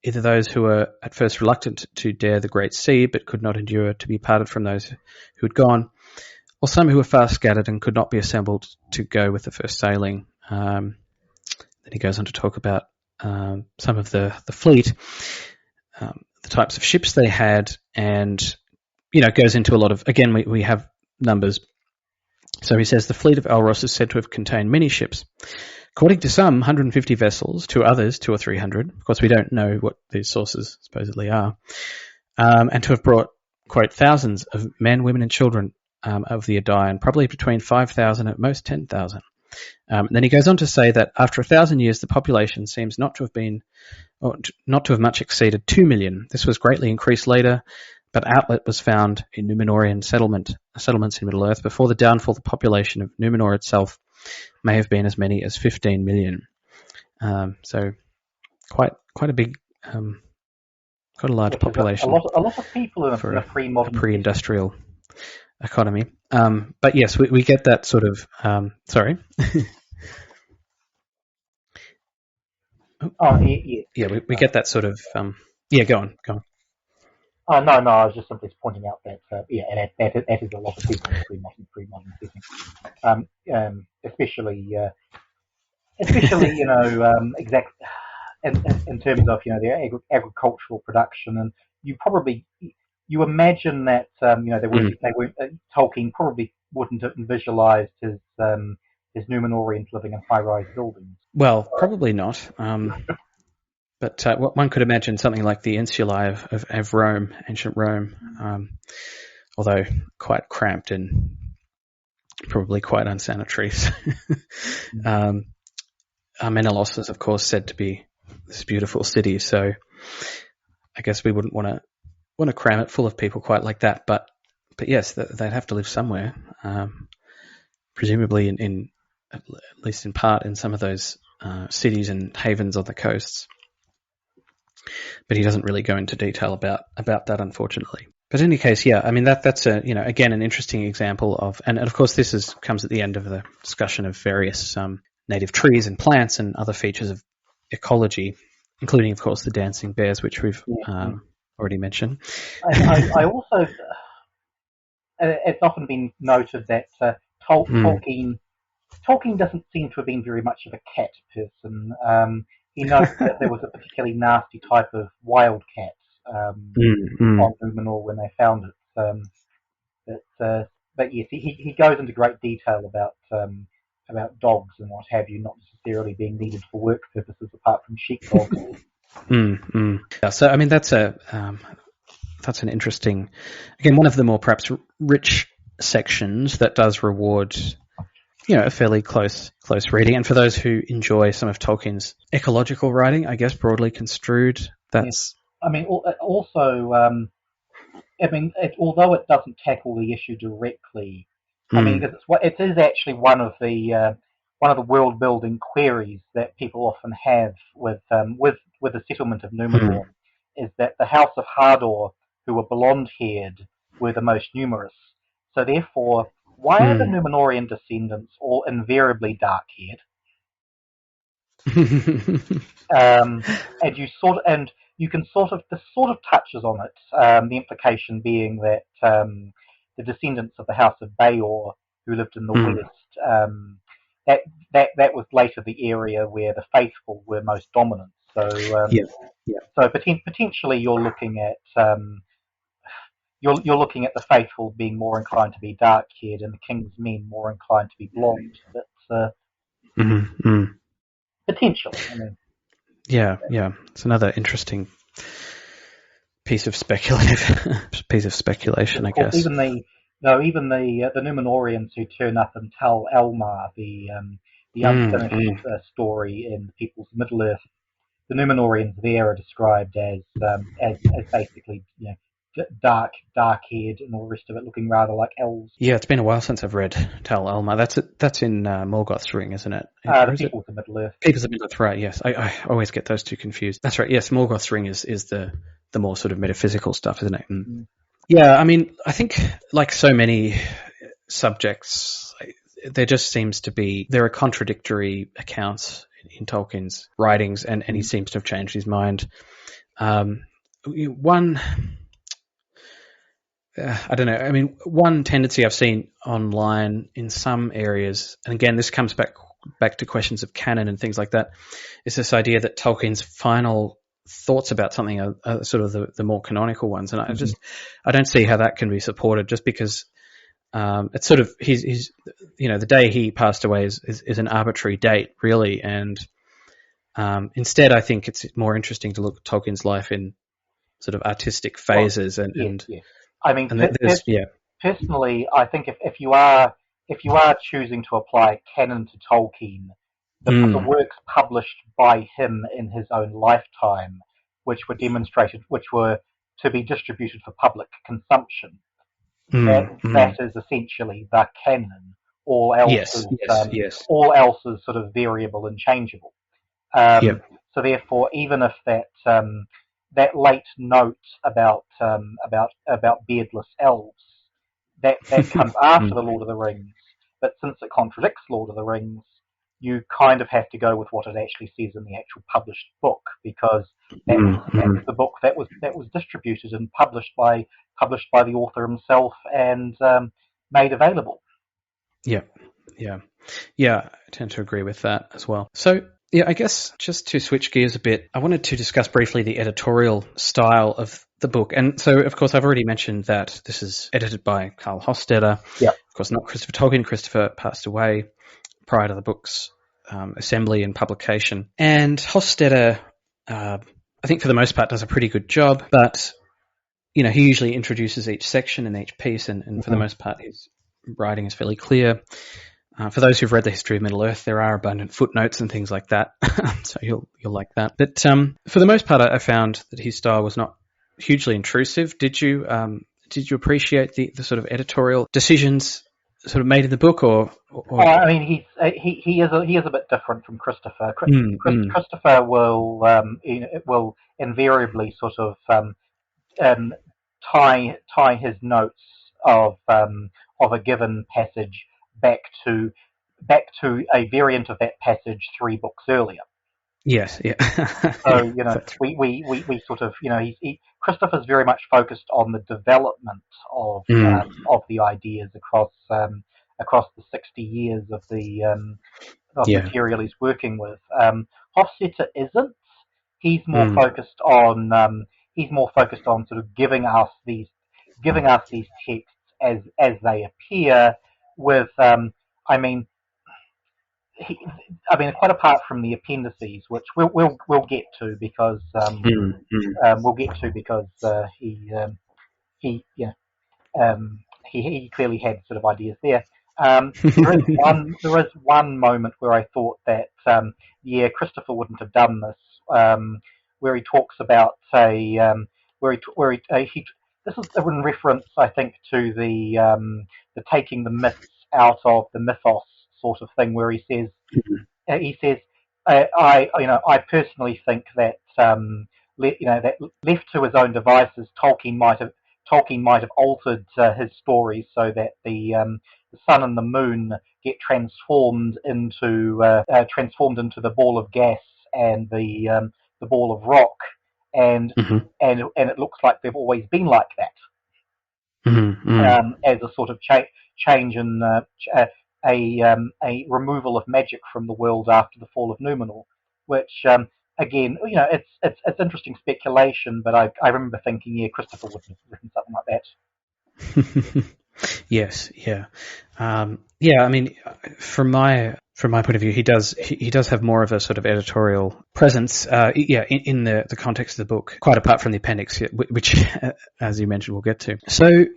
either those who were at first reluctant to dare the great sea, but could not endure to be parted from those who had gone, or some who were far scattered and could not be assembled to go with the first sailing. Then he goes on to talk about some of the fleet, the types of ships they had, and goes into a lot of, again, we have numbers. So he says the fleet of Elros is said to have contained many ships. According to some, 150 vessels, to others, 200 or 300. Of course, we don't know what these sources supposedly are. And to have brought, quote, thousands of men, women, and children of the Edain, probably between 5,000 at most 10,000. Then he goes on to say that after 1,000 years, the population seems not to have much exceeded 2 million. This was greatly increased later, but outlet was found in Numenorian settlements in Middle-earth. Before the downfall, the population of Numenor itself may have been as many as 15 million. So quite a big, quite a large population. A lot of people in a pre-modern, pre-industrial economy. But yes, we get that sort of. Sorry. Yeah, we get that sort of. Go on. No, I was just simply pointing out that that is a lot of people in the pre-modern setting, especially exact in terms of their agricultural production, and you imagine that Tolkien probably wouldn't have visualized his Numenorians living in high-rise buildings. Well, probably not. But one could imagine something like the insulae of Rome, ancient Rome, although quite cramped and probably quite unsanitary. Menelaus is, of course, said to be this beautiful city, so I guess we wouldn't want to cram it full of people quite like that. But yes, they'd have to live somewhere, presumably in at least in part in some of those cities and havens on the coasts. But he doesn't really go into detail about that, unfortunately. But in any case, I mean that's again an interesting example of, and of course this comes at the end of the discussion of various native trees and plants and other features of ecology, including of course the dancing bears, which we've already mentioned. I also, it's often been noted that Tolkien doesn't seem to have been very much of a cat person. He notes that there was a particularly nasty type of wild cat on Numenor when they found it. But yes, he goes into great detail about dogs and what have you, not necessarily being needed for work purposes apart from sheepdogs. Yeah, so I mean that's an interesting, again, one of the more perhaps rich sections that does reward a fairly close reading. And for those who enjoy some of Tolkien's ecological writing, I guess broadly construed, that's. I mean, also, although it doesn't tackle the issue directly, I mean, it is actually one of the world building queries that people often have with the settlement of Numenor, is that the House of Hador, who were blonde-haired, were the most numerous. So therefore, why are the Numenorian descendants all invariably dark-haired? And this sort of touches on it. The implication being that the descendants of the House of Baor, who lived in the west, that was later the area where the faithful were most dominant. So, so potentially you're looking at. You're looking at the faithful being more inclined to be dark-haired and the king's men more inclined to be blonde. That's potential. I mean, yeah. It's another interesting piece of speculation, I guess. Even the Numenorians who turn up and tell Elmar the unfinished story in the People's Middle-earth, the Numenorians there are described as basically dark-haired and all the rest of it, looking rather like elves. Yeah, it's been a while since I've read Tal Alma. That's in Morgoth's Ring, isn't it? The Peoples of Middle-earth. Peoples of Middle-earth, right? Yes, I always get those two confused. That's right. Yes, Morgoth's Ring is the more sort of metaphysical stuff, isn't it? Yeah, I mean, I think like so many subjects, there just seems to be there are contradictory accounts in Tolkien's writings, and he seems to have changed his mind. I don't know. I mean, one tendency I've seen online in some areas, and again, this comes back to questions of canon and things like that, is this idea that Tolkien's final thoughts about something are sort of the more canonical ones, and I don't see how that can be supported, just because it's sort of he's the day he passed away is an arbitrary date, really, and instead I think it's more interesting to look at Tolkien's life in sort of artistic phases I mean, personally, I think if if you are choosing to apply canon to Tolkien, the works published by him in his own lifetime, which were to be distributed for public consumption, that is essentially the canon. All else Yes. all else is sort of variable and changeable. So therefore, even if that late note about beardless elves that comes after the Lord of the Rings, but since it contradicts Lord of the Rings, you kind of have to go with what it actually says in the actual published book, because that was the book that was distributed and published by the author himself and made available. Yeah, I tend to agree with that as well. So, yeah, I guess just to switch gears a bit, I wanted to discuss briefly the editorial style of the book. And so, of course, I've already mentioned that this is edited by Carl Hofstadter. Yeah. Of course, not Christopher Tolkien. Christopher passed away prior to the book's assembly and publication. And Hofstadter, I think for the most part, does a pretty good job, but he usually introduces each section and each piece, and for the most part, his writing is fairly clear. For those who've read the history of Middle-earth, there are abundant footnotes and things like that, so you'll like that. But for the most part, I found that his style was not hugely intrusive. Did you appreciate the sort of editorial decisions sort of made in the book, or? I mean, he is a bit different from Christopher. Christopher will invariably sort of tie his notes of a given passage back to a variant of that passage 3 books earlier. Yes, yeah. So we sort of Christopher's very much focused on the development of the ideas across the 60 years of the material he's working with. Hofstadter isn't. He's more focused on sort of giving us these texts as they appear. With quite apart from the appendices, which we'll get to because he clearly had sort of ideas there. There is one moment where I thought that Christopher wouldn't have done this, where he talks about this is in reference, I think, to the taking the myths out of the mythos sort of thing, where he says I personally think that that left to his own devices, Tolkien might have altered his stories so that the sun and the moon get transformed into the ball of gas and the ball of rock, and it looks like they've always been like that, as a sort of change in a removal of magic from the world after the fall of Numenor, which again, it's interesting speculation, but I remember thinking, Christopher would have written something like that. Yes, yeah. I mean, from my point of view, he does have more of a sort of editorial presence, in the context of the book, quite apart from the appendix, which, as you mentioned, we'll get to. So,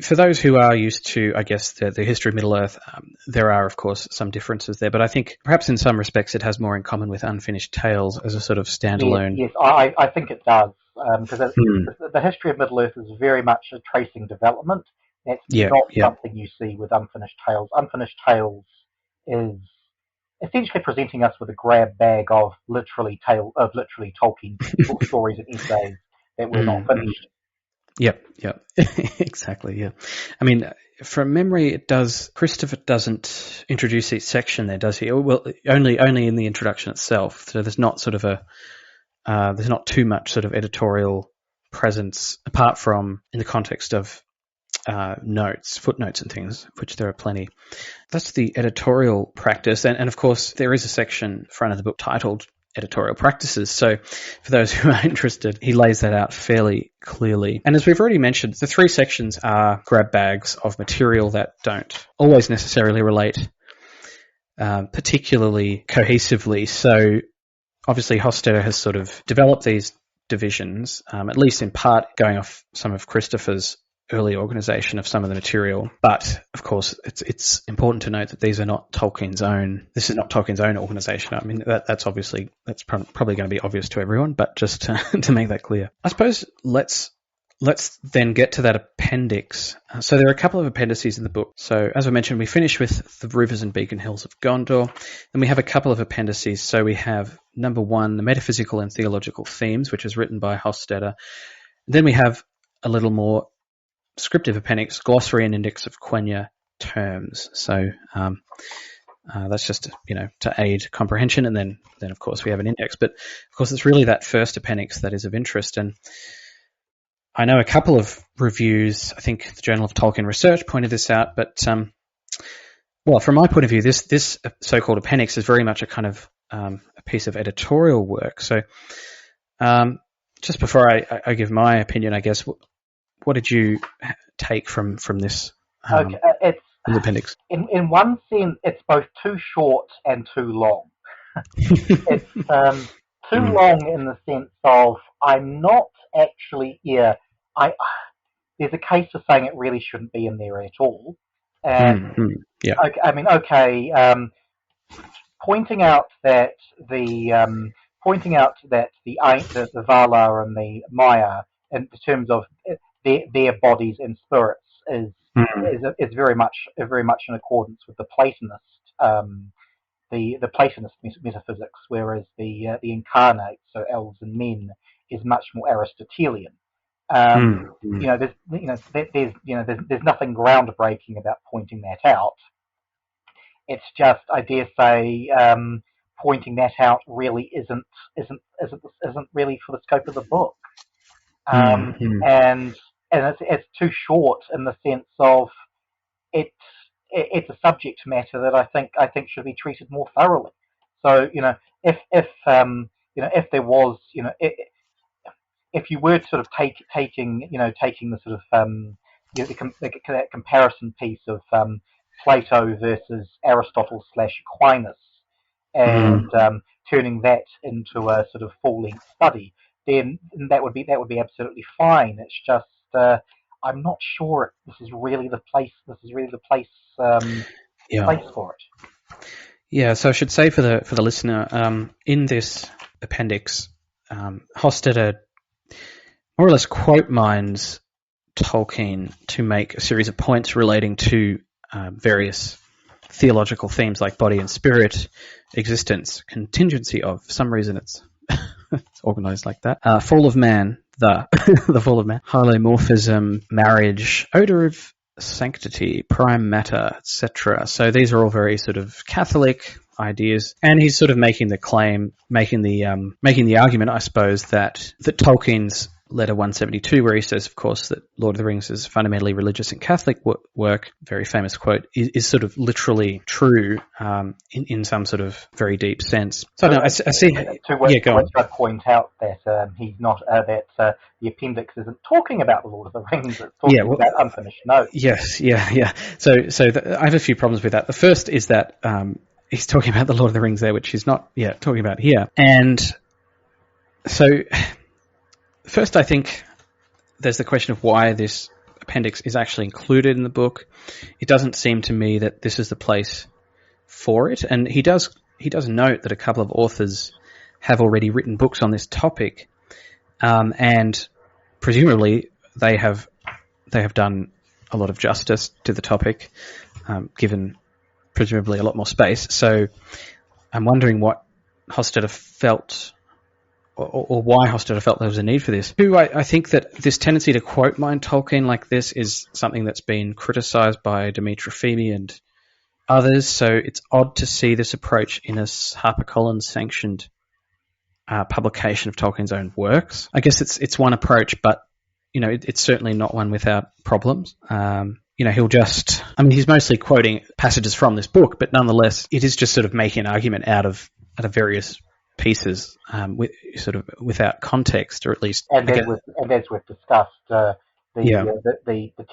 for those who are used to, I guess, the history of Middle-earth, there are, of course, some differences there, but I think perhaps in some respects it has more in common with Unfinished Tales as a sort of standalone. Yes, I think it does, because the history of Middle-earth is very much a tracing development. That's not something you see with Unfinished Tales. Unfinished Tales is essentially presenting us with a grab bag of literally Tolkien book stories and essays that were not finished. Yep, exactly. Yeah, I mean, from memory, Christopher doesn't introduce each section there, does he? Well, only in the introduction itself. So there's not sort of there's not too much sort of editorial presence apart from in the context of footnotes and things, which there are plenty. That's the editorial practice. And of course, there is a section front of the book titled Editorial Practices. So for those who are interested, he lays that out fairly clearly. And as we've already mentioned, the 3 sections are grab bags of material that don't always necessarily relate particularly cohesively. So obviously Hofstadter has sort of developed these divisions, at least in part going off some of Christopher's early organization of some of the material. But of course, it's important to note that these are not Tolkien's own. This is not Tolkien's own organization. I mean, that's probably going to be obvious to everyone, but just to make that clear, I suppose let's then get to that appendix. So there are a couple of appendices in the book. So as I mentioned, we finish with the rivers and beacon hills of Gondor. Then we have a couple of appendices. So we have number 1, the metaphysical and theological themes, which is written by Hofstadter. Then we have a little more descriptive appendix, glossary and index of Quenya terms. So that's just to aid comprehension, and then of course we have an index. But of course it's really that first appendix that is of interest. And I know a couple of reviews, I think the Journal of Tolkien Research pointed this out, but well, from my point of view, this so-called appendix is very much a kind of a piece of editorial work. So just before I give my opinion, I guess, what did you take from this It's appendix? In one sense, it's both too short and too long. It's too long in the sense of I'm not actually here. There's a case for saying it really shouldn't be in there at all. And yeah. Pointing out that the Valar and the Maya, in terms of their bodies and spirits, is very much in accordance with the Platonist the Platonist metaphysics, whereas the incarnate, so elves and men, is much more Aristotelian. There's nothing groundbreaking about pointing that out. It's just, I dare say, pointing that out really isn't really for the scope of the book. And it's too short in the sense of it's a subject matter that I think should be treated more thoroughly. So if there was if you were sort of taking the sort of that comparison piece of Plato versus Aristotle / Aquinas, and turning that into a sort of full-length study, then that would be absolutely fine. It's just I'm not sure this is really the place. Place for it. Yeah. So I should say for the listener, in this appendix, Hofstadter more or less quote mines Tolkien to make a series of points relating to various theological themes like body and spirit, existence, contingency of. For some reason it's organized like that. Fall of man, the fall of man, holomorphism, marriage, odor of sanctity, prime matter, etc. So these are all very sort of Catholic ideas, and he's sort of making the claim, making the argument, I suppose, that Tolkien's letter 172, where he says, of course, that Lord of the Rings is fundamentally religious and Catholic work, very famous quote, is sort of literally true in some sort of very deep sense. So no, I see. Go on. I point out that he's not that the appendix isn't talking about the Lord of the Rings; it's talking about unfinished notes. Yes, yeah. So I have a few problems with that. The first is that he's talking about the Lord of the Rings there, which he's not talking about here, and so. First, I think there's the question of why this appendix is actually included in the book. It doesn't seem to me that this is the place for it, and he does note that a couple of authors have already written books on this topic, and presumably they have done a lot of justice to the topic, given presumably a lot more space. So I'm wondering what Hofstadter felt. Or why Hofstadter felt there was a need for this. I think that this tendency to quote mine Tolkien like this is something that's been criticised by Dimitri Fimi and others, so it's odd to see this approach in a HarperCollins-sanctioned publication of Tolkien's own works. I guess it's one approach, but it's certainly not one without problems. He'll just... I mean, he's mostly quoting passages from this book, but nonetheless, it is just sort of making an argument out of various pieces without context, or at least. And as we've discussed, the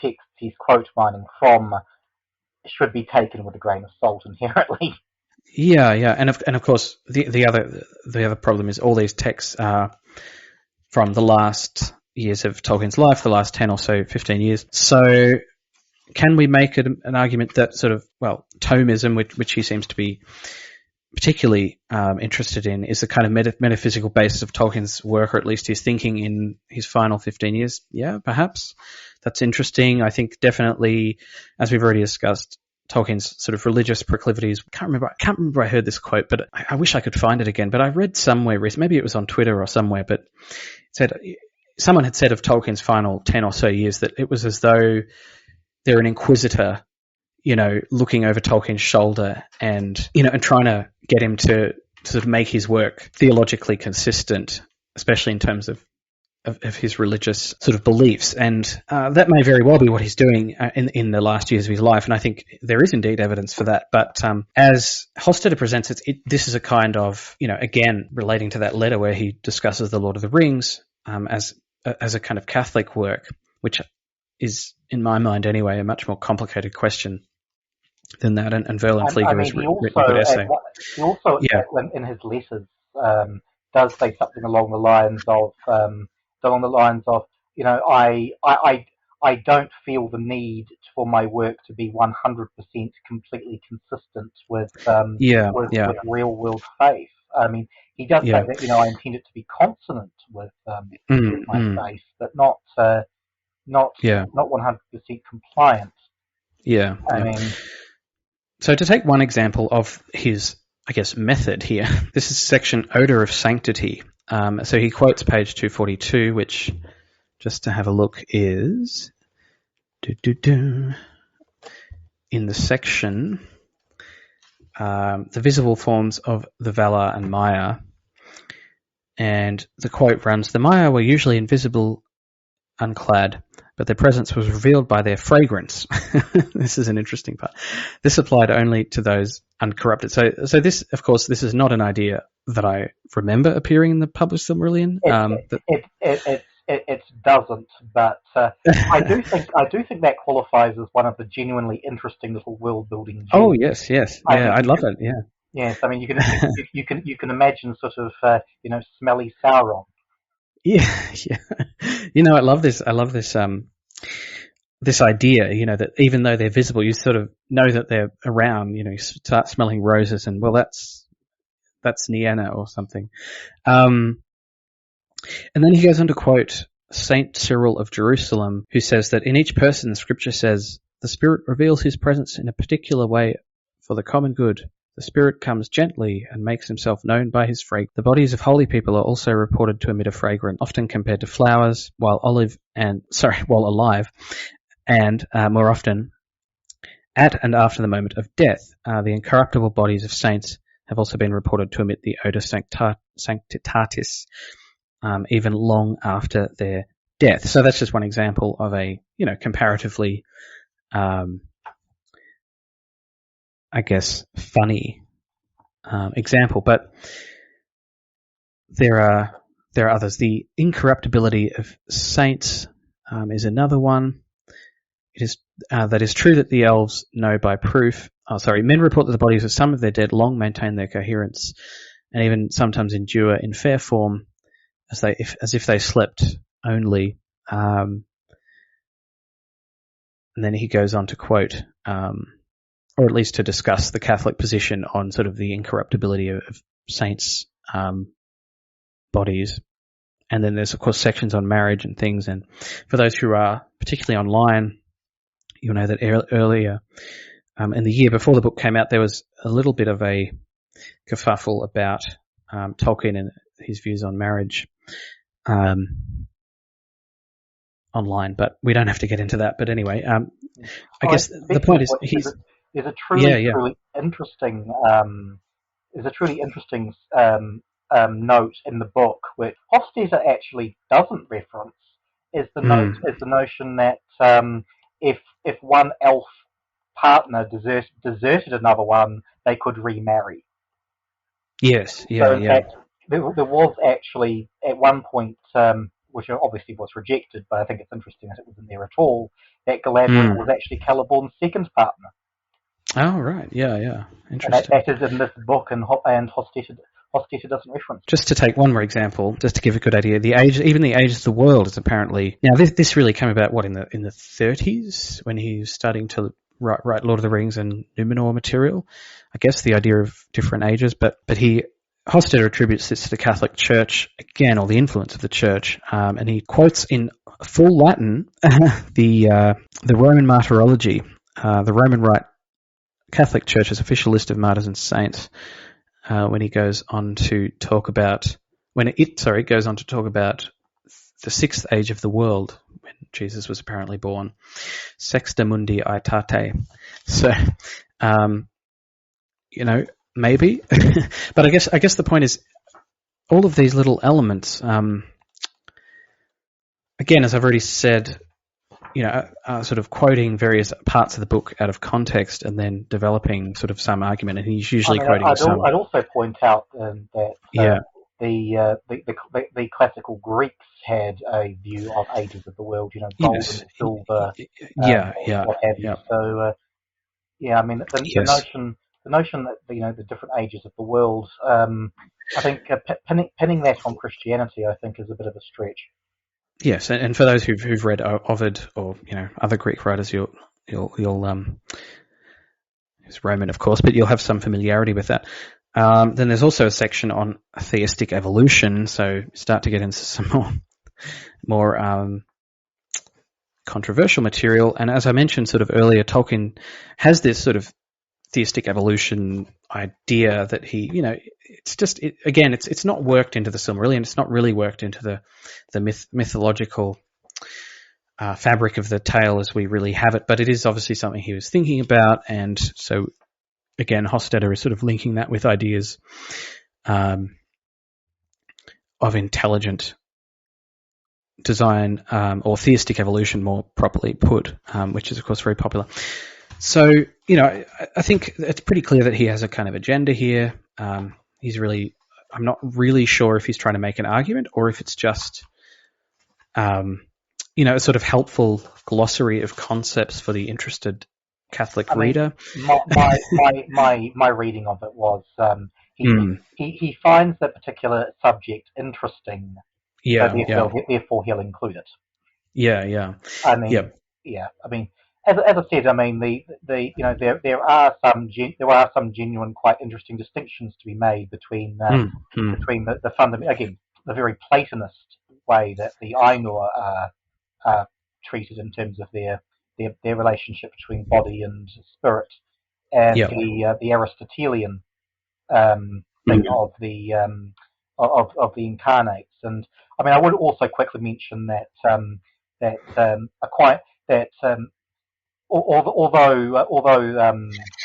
text he's quote mining from should be taken with a grain of salt inherently. Yeah, and of course the other problem is all these texts are from the last years of Tolkien's life, the last 10 or so, 15 years. So can we make an argument that sort of, well, Thomism, which he seems to be particularly interested in, is the kind of metaphysical basis of Tolkien's work, or at least his thinking in his final 15 years? Yeah, perhaps. That's interesting. I think definitely, as we've already discussed, Tolkien's sort of religious proclivities. I can't remember I heard this quote, but I wish I could find it again. But I read somewhere recently, maybe it was on Twitter or somewhere, but it said someone had said of Tolkien's final 10 or so years that it was as though they're an inquisitor, looking over Tolkien's shoulder and, and trying to get him to sort of make his work theologically consistent, especially in terms of his religious sort of beliefs. And that may very well be what he's doing in the last years of his life. And I think there is indeed evidence for that. But as Hofstede presents it, this is a kind of, again, relating to that letter where he discusses the Lord of the Rings as a kind of Catholic work, which is, in my mind anyway, a much more complicated question than that. And Verlin Flieger has written a good essay. He also, in his letters, does say something along the lines of, I don't feel the need for my work to be 100% completely consistent with real world faith. I mean, he does say that, I intend it to be consonant with my faith, but not 100% compliant. Yeah. I mean, so to take one example of his, I guess, method here, this is section Odor of Sanctity. So he quotes page 242, which, just to have a look, is in the section the visible forms of the Valar and Maya. And the quote runs, "The Maya were usually invisible, unclad, but their presence was revealed by their fragrance." This is an interesting part. This applied only to those uncorrupted. So this, of course, this is not an idea that I remember appearing in the published Silmarillion. It doesn't, but I do think that qualifies as one of the genuinely interesting little world building. Oh yes, I'd love it. Yeah. Yes, I mean you can imagine sort of smelly Sauron. Yeah. I love this. This idea, that even though they're visible, you sort of know that they're around. You start smelling roses, and well, that's Nienna or something. And then he goes on to quote Saint Cyril of Jerusalem, who says that in each person, the Scripture says, the Spirit reveals his presence in a particular way for the common good. The Spirit comes gently and makes himself known by his fragrance. The bodies of holy people are also reported to emit a fragrance, often compared to flowers, while alive, and more often at and after the moment of death. The incorruptible bodies of saints have also been reported to emit the odor sanctitatis, even long after their death. So that's just one example of a, comparatively, I guess, funny example. But there are others. The incorruptibility of saints is another one. It is that is true that the elves know by proof. Men report that the bodies of some of their dead long maintain their coherence, and even sometimes endure in fair form, as if they slept only. And then he goes on to quote, or at least to discuss the Catholic position on sort of the incorruptibility of saints' bodies. And then there's, of course, sections on marriage and things. And for those who are particularly online, you'll know that earlier in the year before the book came out, there was a little bit of a kerfuffle about Tolkien and his views on marriage online, but we don't have to get into that. But anyway, I guess the point is there's a truly interesting note in the book which Hofstede actually doesn't reference is the notion that if one elf partner deserted another one, they could remarry. Yes, So in fact, there was actually at one point, which obviously was rejected, but I think it's interesting that it wasn't there at all, that Galadriel was actually Celeborn's second partner. Oh, right. Yeah. Interesting. And that is in this book, and Hofstede Hofstadter doesn't reference. Just to take one more example, just to give a good idea, even the ages of the world is apparently now. This really came about in the 30s when he was starting to write Lord of the Rings and Numenor material. I guess the idea of different ages, but Hofstadter attributes this to the Catholic Church again, or the influence of the Church, and he quotes in full Latin the Roman Martyrology, the Roman Rite Catholic Church's official list of martyrs and saints. When he goes on to talk about the sixth age of the world, when Jesus was apparently born, Sexta Mundi Aetate. So, maybe, but I guess the point is all of these little elements. Again, as I've already said, sort of quoting various parts of the book out of context and then developing sort of some argument, and he's usually quoting some. I'd also point out that the classical Greeks had a view of ages of the world, gold and silver, what have you. So, the notion that the different ages of the world, I think pinning that on Christianity, I think, is a bit of a stretch. Yes, and for those who've read Ovid or other Greek writers, you'll it's Roman, of course, but you'll have some familiarity with that. Then there's also a section on theistic evolution, so start to get into some more controversial material. And as I mentioned sort of earlier, Tolkien has this sort of theistic evolution idea that he, it's not worked into the Silmarillion. It's not really worked into the mythological fabric of the tale as we really have it, but it is obviously something he was thinking about. And so, again, Hofstadter is sort of linking that with ideas of intelligent design, or theistic evolution, more properly put, which is, of course, very popular. So, I think it's pretty clear that he has a kind of agenda here. I'm not really sure if he's trying to make an argument or if it's just, a sort of helpful glossary of concepts for the interested Catholic reader. My reading of it was he finds that particular subject interesting. Yeah, so therefore he'll include it. Yeah. I mean, as I said, I mean there are some genuine, quite interesting distinctions to be made between the fundamental, again, the very Platonist way that the Ainur are treated in terms of their relationship between body and spirit, and the Aristotelian thing of the incarnates. And I mean, I would also quickly mention although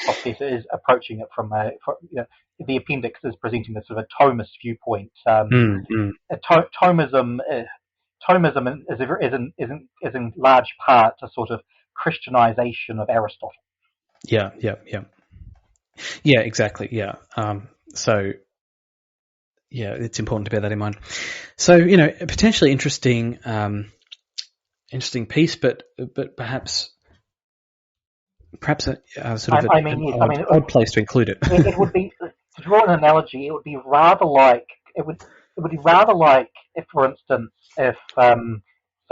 Hofstadter is approaching it from the appendix is presenting this sort of a Thomist viewpoint. Thomism is in large part a sort of Christianization of Aristotle. Yeah, exactly. Yeah. It's important to bear that in mind. So, a potentially interesting piece, but perhaps a sort of odd place to include it. It would be, to draw an analogy, it would be rather like if, for instance, if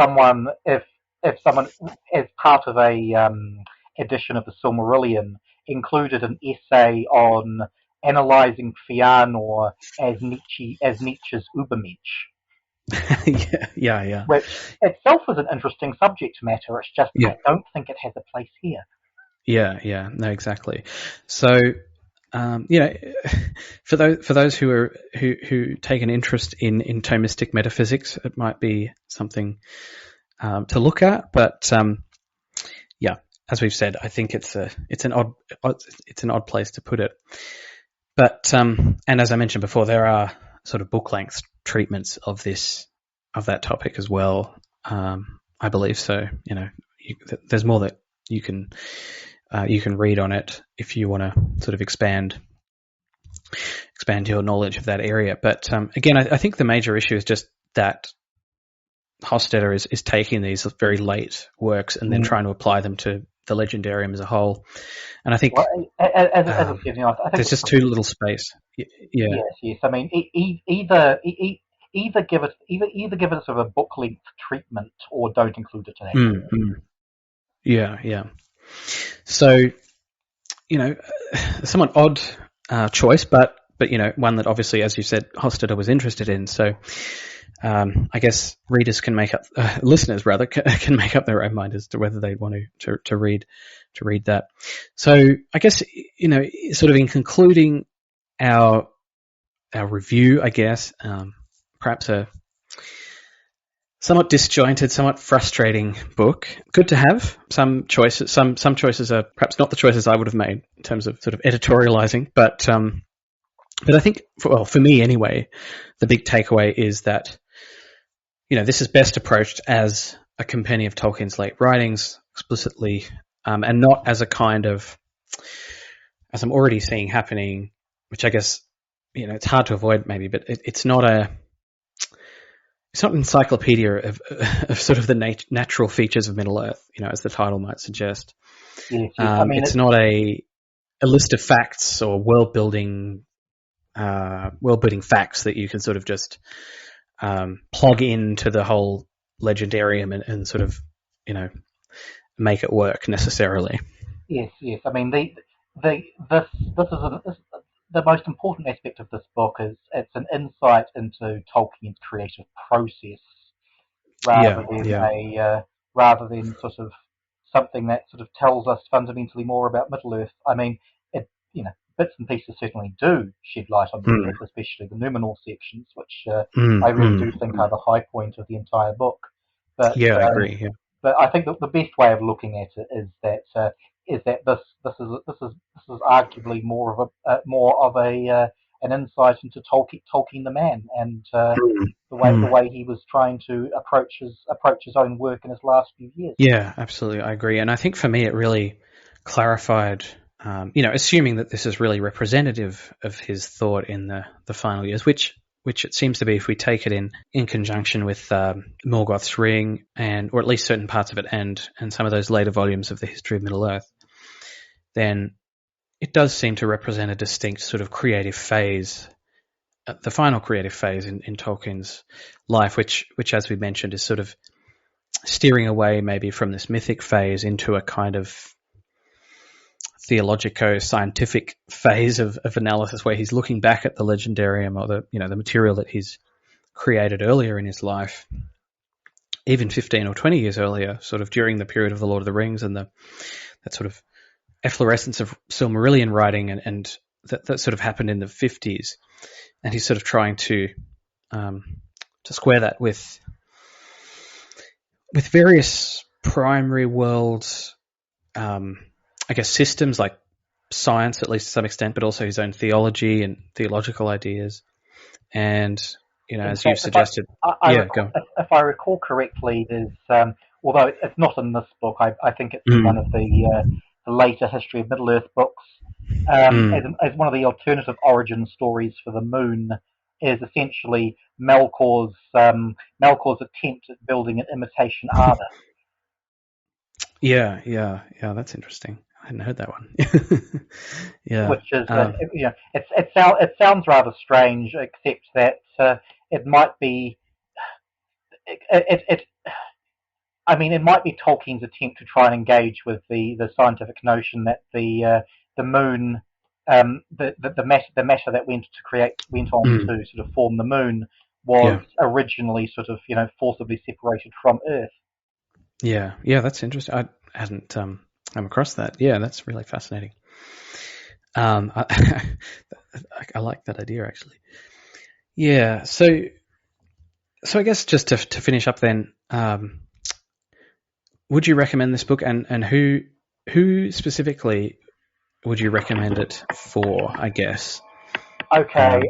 someone as part of a edition of the Silmarillion included an essay on analyzing Fëanor as Nietzsche's Übermensch. Yeah. Which itself is an interesting subject matter. It's just I don't think it has a place here. Yeah, no, exactly. So, for those who take an interest in Thomistic metaphysics, it might be something to look at. But as we've said, I think it's an odd place to put it. But and as I mentioned before, there are sort of book length treatments of that topic as well. I believe so. There's more that you can read on it if you want to sort of expand your knowledge of that area. But again, I think the major issue is just that Hofstadter is taking these very late works and then trying to apply them to the Legendarium as a whole. And I think as I said, I think there's just too little space. Yeah. Yes. I mean, either give it sort of a book length treatment, or don't include it at all. Yeah. So, a somewhat odd choice, but one that obviously, as you said, Hofstadter was interested in. So, I guess listeners rather, can make up their own mind as to whether they want to read that. So, I guess sort of in concluding our review, I guess, perhaps a somewhat disjointed, somewhat frustrating book. Good to have some choices. Some choices are perhaps not the choices I would have made in terms of sort of editorializing, but I think, for me anyway, the big takeaway is that this is best approached as a compendium of Tolkien's late writings explicitly, and not as a kind of, as I'm already seeing happening, which I guess it's hard to avoid maybe, but it's not an encyclopedia of sort of the natural features of Middle Earth, as the title might suggest. Yes. I mean, it's not a list of facts or world building facts that you can sort of just plug into the whole Legendarium and sort of make it work necessarily. Yes. I mean, this is the most important aspect of this book is it's an insight into Tolkien's creative process, rather than sort of something that sort of tells us fundamentally more about Middle Earth. I mean, bits and pieces certainly do shed light on Middle Earth, especially the Numenor sections, which I really do think are the high point of the entire book. But I agree. Yeah. But I think that the best way of looking at it is that this is arguably more of an insight into Tolkien the man, and the way he was trying to approach his own work in his last few years. Yeah, absolutely, I agree. And I think for me, it really clarified. Assuming that this is really representative of his thought in the final years, which it seems to be if we take it in conjunction with Morgoth's Ring, or at least certain parts of it, and some of those later volumes of the History of Middle Earth, then it does seem to represent a distinct sort of creative phase, the final creative phase in Tolkien's life, which as we mentioned is sort of steering away maybe from this mythic phase into a kind of theologico-scientific phase of analysis, where he's looking back at the Legendarium, or the material that he's created earlier in his life, even 15 or 20 years earlier, sort of during the period of the Lord of the Rings and that sort of efflorescence of Silmarillion writing, and that sort of happened in the 50s, and he's sort of trying to square that with various primary worlds, I guess, systems like science, at least to some extent, but also his own theology and theological ideas. And, as you've suggested, if I recall correctly, there's, although it's not in this book, I think it's in one of the later History of Middle Earth books, as one of the alternative origin stories for the moon is essentially Melkor's attempt at building an imitation Arda. Yeah, that's interesting. I hadn't heard that one. Yeah, which is it sounds rather strange, except that it might be it might be Tolkien's attempt to try and engage with the scientific notion that the moon, the matter that went on to sort of form the moon was originally sort of forcibly separated from Earth. Yeah, that's interesting. I hadn't come across that. Yeah, that's really fascinating. I like that idea, actually. Yeah, so I guess just to finish up then, would you recommend this book, and who specifically would you recommend it for, I guess? Okay,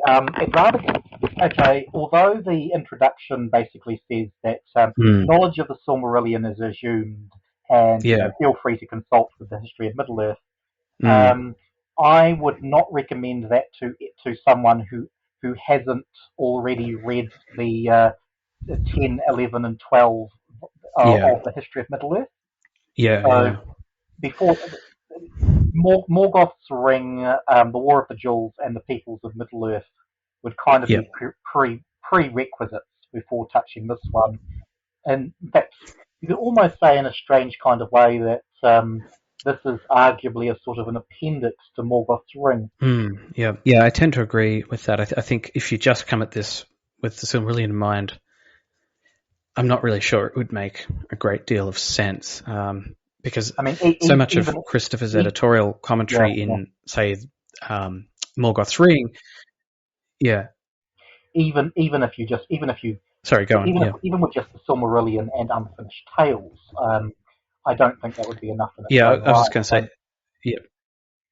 although the introduction basically says that knowledge of the Silmarillion is assumed, and feel free to consult with the History of Middle Earth, I would not recommend that to someone who hasn't already read the 10, 11, and 12 of the History of Middle Earth. before Morgoth's Ring, the War of the Jewels, and the Peoples of Middle Earth would kind of Yep. be prerequisites before touching this one. And in fact, you could almost say in a strange kind of way that this is arguably a sort of an appendix to Morgoth's Ring. Yeah, I tend to agree with that. I think if you just come at this with the Silmarillion in mind, I'm not really sure it would make a great deal of sense, because so much of Christopher's editorial commentary in, say, Morgoth's Ring, even if you sorry, go on. Even with just the Silmarillion and Unfinished Tales, I don't think that would be enough in its Yeah, own I was just right. going to say,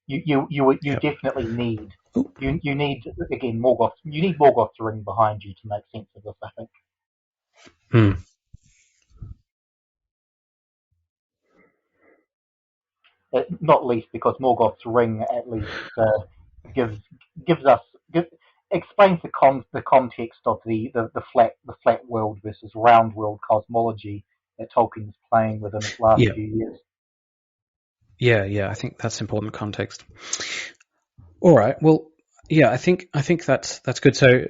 You definitely need you need again Morgoth. You need Morgoth's Ring behind you to make sense of this, I think. Not least because Morgoth's Ring at least explains the context of the flat world versus round world cosmology that Tolkien's playing with in his last few years. Yeah, I think that's important context. All right, well, yeah, I think that's good. So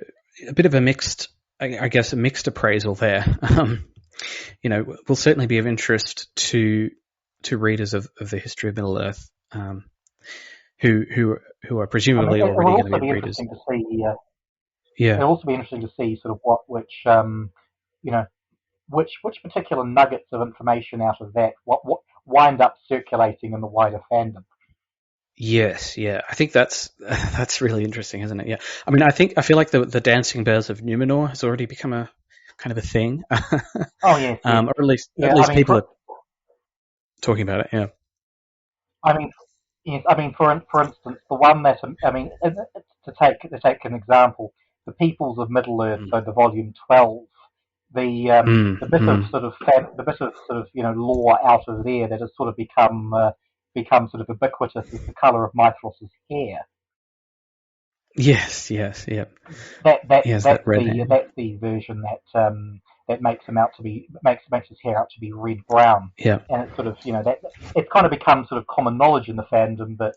a bit of a mixed, I guess, a mixed appraisal there. Will certainly be of interest to readers of the history of Middle Earth, who are presumably already going to be readers. It'll also be interesting to see sort of which particular nuggets of information out of that what wind up circulating in the wider fandom. Yes, yeah, I think that's really interesting, isn't it? Yeah, I mean, I feel like the dancing bears of Numenor has already become a kind of a thing. Oh yes, or at least people are talking about it. Yeah. I mean, for instance, the one that to take an example, the Peoples of Middle Earth, so the volume 12, the bit of sort of lore out of there that has sort of become sort of ubiquitous is the colour of Mithros's hair. Yes, yeah. That's the version that makes him out to be makes his hair out to be red brown. Yeah. And it's sort of that it's kind of become sort of common knowledge in the fandom, but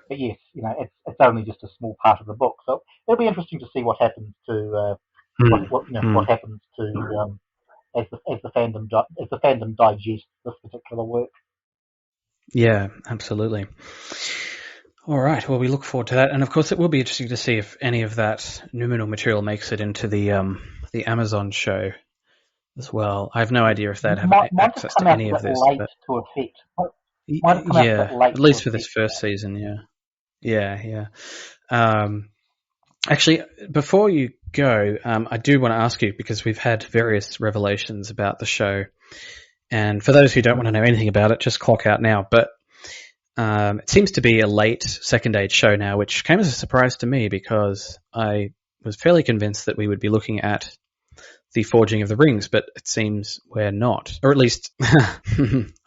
yes, it's only just a small part of the book. So it'll be interesting to see what happens to what happens to as the fandom digests this particular work. Yeah, absolutely. All right. Well, we look forward to that, and of course, it will be interesting to see if any of that Numenor material makes it into the Amazon show as well. I have no idea if they'd have access to any of this. At least for this first season. Yeah. Actually, before you go, I do want to ask you, because we've had various revelations about the show, and for those who don't want to know anything about it, just clock out now. But it seems to be a late Second Age show now, which came as a surprise to me because I was fairly convinced that we would be looking at the Forging of the Rings, but it seems we're not. Or at least,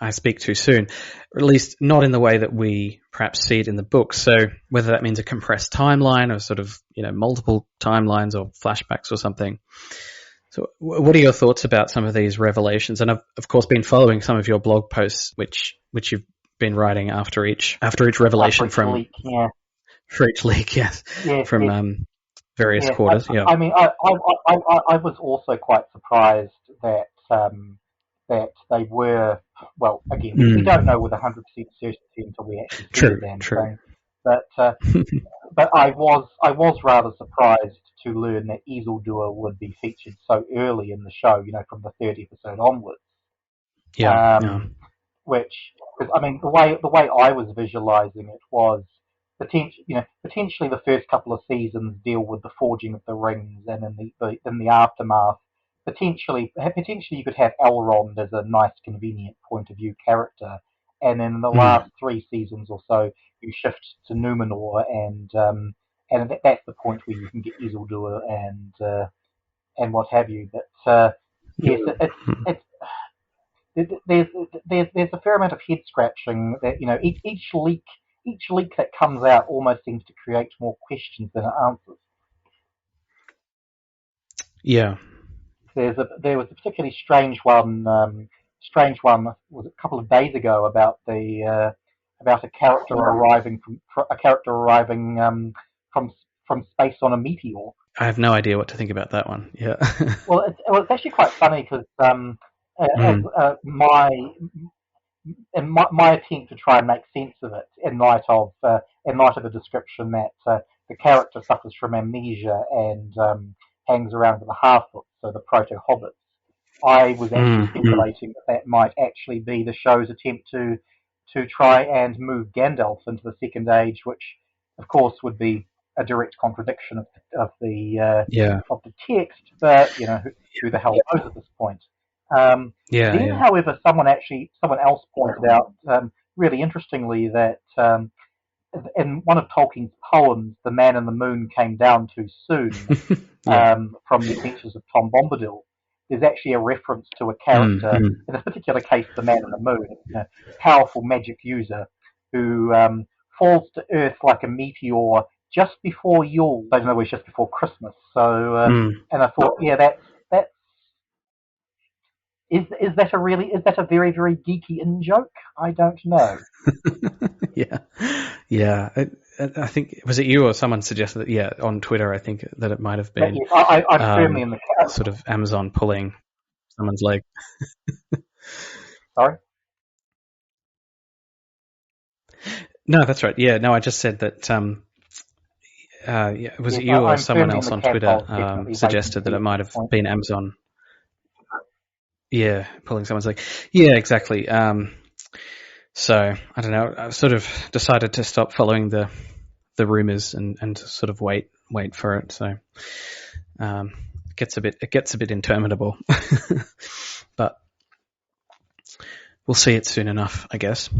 I speak too soon, or at least not in the way that we perhaps see it in the book. So whether that means a compressed timeline or sort of, multiple timelines or flashbacks or something. So what are your thoughts about some of these revelations? And I've, of course, been following some of your blog posts, which you've been writing after each revelation for each leak, yes, from various quarters. I mean, I was also quite surprised that that they were. Well, again, we don't know with 100% certainty until we actually see the damn thing. But I was rather surprised to learn that Isildur would be featured so early in the show. From the 30th episode onwards. Yeah. Which, I mean, the way I was visualizing it was potentially the first couple of seasons deal with the forging of the rings, and in the aftermath, potentially you could have Elrond as a nice, convenient point of view character, and then in the last 3 seasons or so, you shift to Numenor, and that's the point where you can get Isildur and what have you. But yes, it's there's a fair amount of head scratching that each leak that comes out almost seems to create more questions than it answers. Yeah. There was a particularly strange one strange one was a couple of days ago about a character arriving from from space on a meteor. I have no idea what to think about that one. Yeah. Well, it's actually quite funny because as my attempt to try and make sense of it in light of the description that the character suffers from amnesia and hangs around with the half-foot, so the proto-hobbits. I was actually speculating that might actually be the show's attempt to try and move Gandalf into the Second Age, which, of course, would be a direct contradiction of the text. But who the hell knows at this point? However, someone else pointed out, really interestingly, that in one of Tolkien's poems, "The Man in the Moon Came Down Too Soon," from The Adventures of Tom Bombadil, there's actually a reference to a character, in this particular case, the Man in the Moon, a powerful magic user who falls to Earth like a meteor just before Yule. I don't know, it's just before Christmas. So, and I thought, that's is that a very, very geeky in joke? I don't know. Yeah. I think, was it you or someone suggested that? On Twitter, I think that it might have been. Yes, I'm firmly in the sort of Amazon pulling someone's leg. Sorry. No, that's right. Yeah, no, I just said that. Was it you or someone else on Twitter suggested that it might have been Amazon? Yeah, pulling someone's leg. Yeah, exactly. So I don't know. I sort of decided to stop following the rumors and to sort of wait for it. So it gets a bit interminable, but we'll see it soon enough, I guess.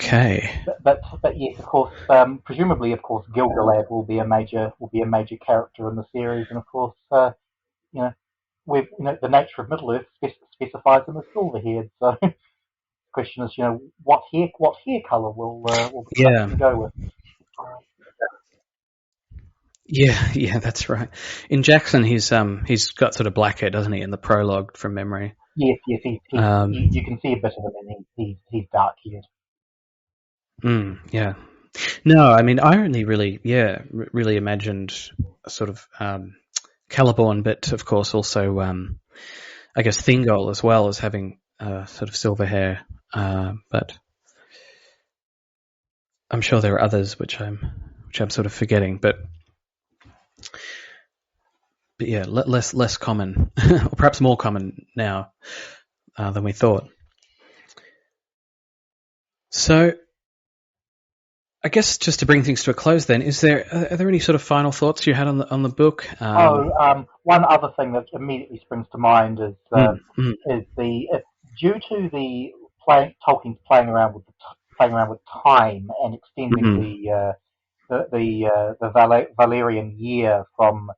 Okay. But yes, of course, presumably, of course, Gilgalad will be a major character in the series, and of course, the nature of Middle Earth specifies them as silver-haired. So, the question is, what hair color will the go with? Yeah, that's right. In Jackson, he's got sort of black hair, doesn't he? In the prologue, from memory. Yes, you can see a bit of him, and he's dark-haired. Yeah. No, I mean, I only really imagined a sort of Celeborn, but of course also, I guess Thingol as well as having sort of silver hair. But I'm sure there are others which I'm sort of forgetting. But yeah, less common, or perhaps more common now than we thought. So, I guess just to bring things to a close, then, are there any sort of final thoughts you had on the book? One other thing that immediately springs to mind is due to the Tolkien's playing around with time and extending the Valerian year from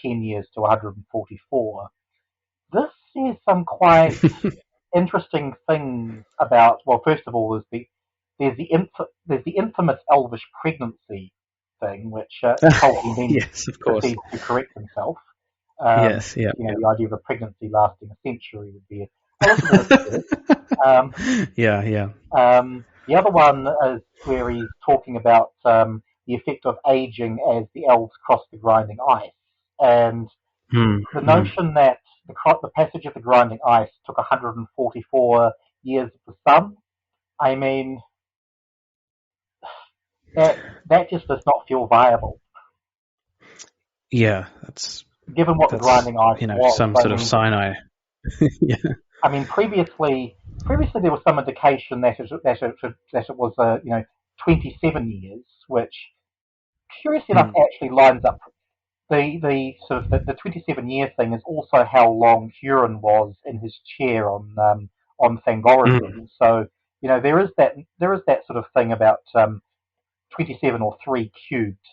10 years to 144. This says some quite interesting things about. Well, first of all, there's the infamous Elvish pregnancy thing, which Tolkien then proceeds to correct himself. The idea of a pregnancy lasting a century would be a little bit absurd. The other one is where he's talking about the effect of aging as the elves cross the grinding ice, and the notion that the passage of the grinding ice took 144 years of the sun. I mean, that just does not feel viable. Yeah, that's given what the grinding ice was. Some sort of Sinai. Yeah. I mean, previously there was some indication that it was 27 years, which, curiously enough, actually lines up. The 27-year thing is also how long Huron was in his chair on Fangorn. So there is that sort of thing about 27 or 3 cubed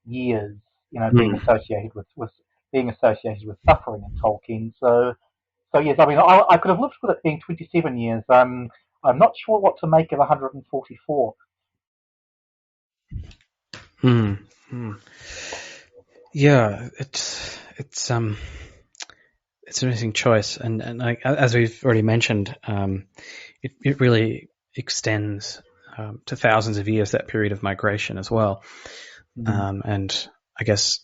years, being associated with suffering in Tolkien. So yes, I mean, I could have lived with it being 27 years. I'm not sure what to make of 144. Yeah, it's it's an interesting choice, and as we've already mentioned, it really extends to thousands of years, that period of migration as well. And I guess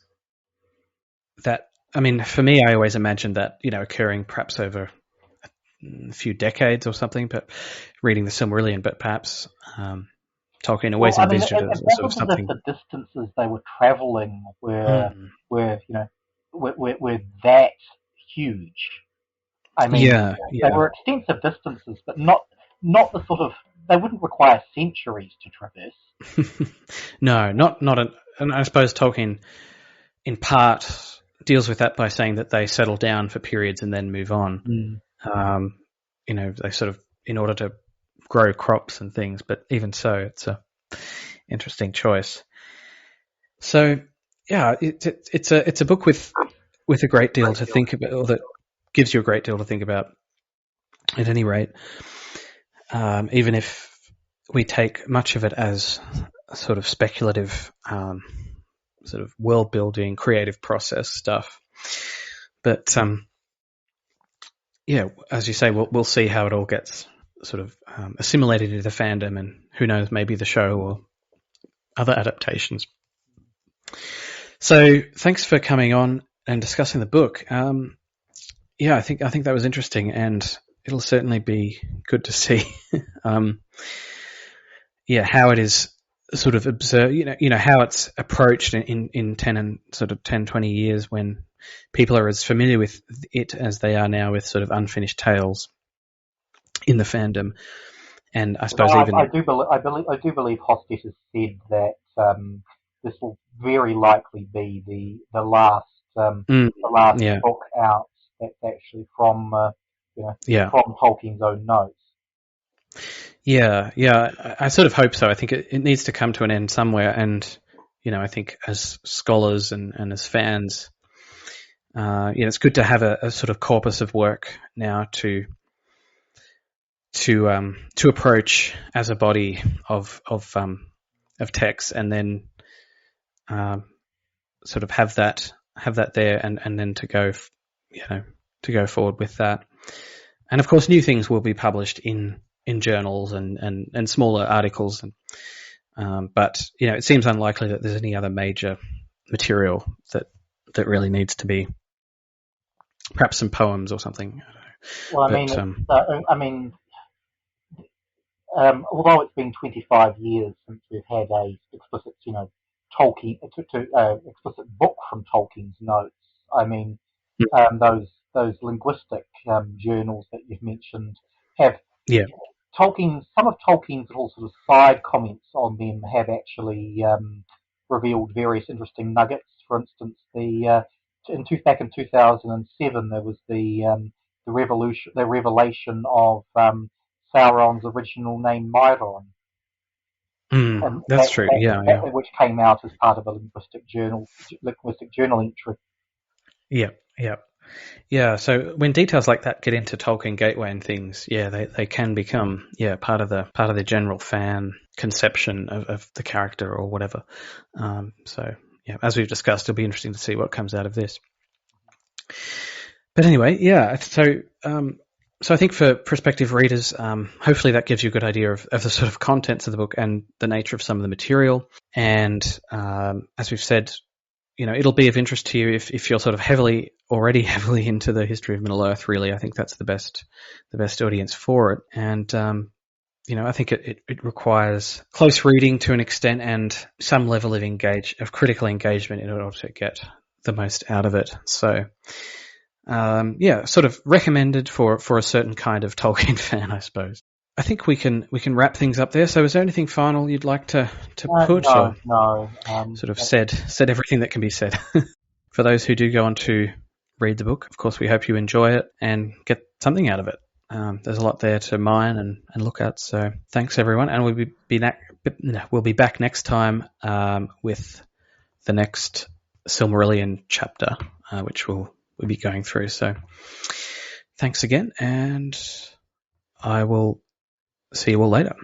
that, I mean, for me, I always imagined that, occurring perhaps over a few decades or something, but reading the Silmarillion, but perhaps Tolkien always envisioned it as sort of something. The distances they were travelling were that huge. I mean, they were extensive distances, but not the sort of, they wouldn't require centuries to traverse. No, not and I suppose Tolkien, in part, deals with that by saying that they settle down for periods and then move on. They sort of, in order to grow crops and things, but even so, it's a interesting choice. So, yeah, it's a book with a great deal to think about, or that gives you a great deal to think about. At any rate, even if we take much of it as a sort of speculative, sort of world building, creative process stuff, but as you say, we'll see how it all gets sort of assimilated into the fandom, and who knows, maybe the show or other adaptations. So thanks for coming on and discussing the book. I think that was interesting, and it'll certainly be good to see how it is sort of observed, how it's approached in 10 and sort of 10, 20 years, when people are as familiar with it as they are now with sort of unfinished tales in the fandom. And I suppose I do believe Hostet has said that this will very likely be the last book out that's actually from from Tolkien's own notes. Yeah, I sort of hope so. I think it needs to come to an end somewhere, and I think as scholars and as fans, it's good to have a sort of corpus of work now to approach as a body of text, and then sort of have that there, and then to go forward with that. And of course, new things will be published in journals and smaller articles, but it seems unlikely that there's any other major material that really needs to be, perhaps some poems or something. Well, although it's been 25 years since we've had a explicit, Tolkien, explicit book from Tolkien's notes. I mean, those linguistic journals that you've mentioned have some of Tolkien's little sort of side comments on them have actually revealed various interesting nuggets. For instance, back in 2007, there was the revelation of Sauron's original name, Mairon. That's true. Which came out as part of a linguistic journal entry. Yeah. So when details like that get into Tolkien Gateway and things, they can become part of the general fan conception of the character or whatever. As we've discussed, it'll be interesting to see what comes out of this. But anyway, so I think for prospective readers, hopefully that gives you a good idea of the sort of contents of the book and the nature of some of the material. And as we've said, it'll be of interest to you if you're sort of already heavily into the history of Middle Earth. Really, I think that's the best audience for it. And I think it requires close reading to an extent, and some level of critical engagement in order to get the most out of it. So. Sort of recommended for a certain kind of Tolkien fan, I suppose. I think we can wrap things up there. So is there anything final you'd like to put? No. Sort of said everything that can be said. For those who do go on to read the book, of course, we hope you enjoy it and get something out of it. There's a lot there to mine and look at. So thanks, everyone. And we'll be back next time with the next Silmarillion chapter, which we'll be going through. So thanks again, and I will see you all later.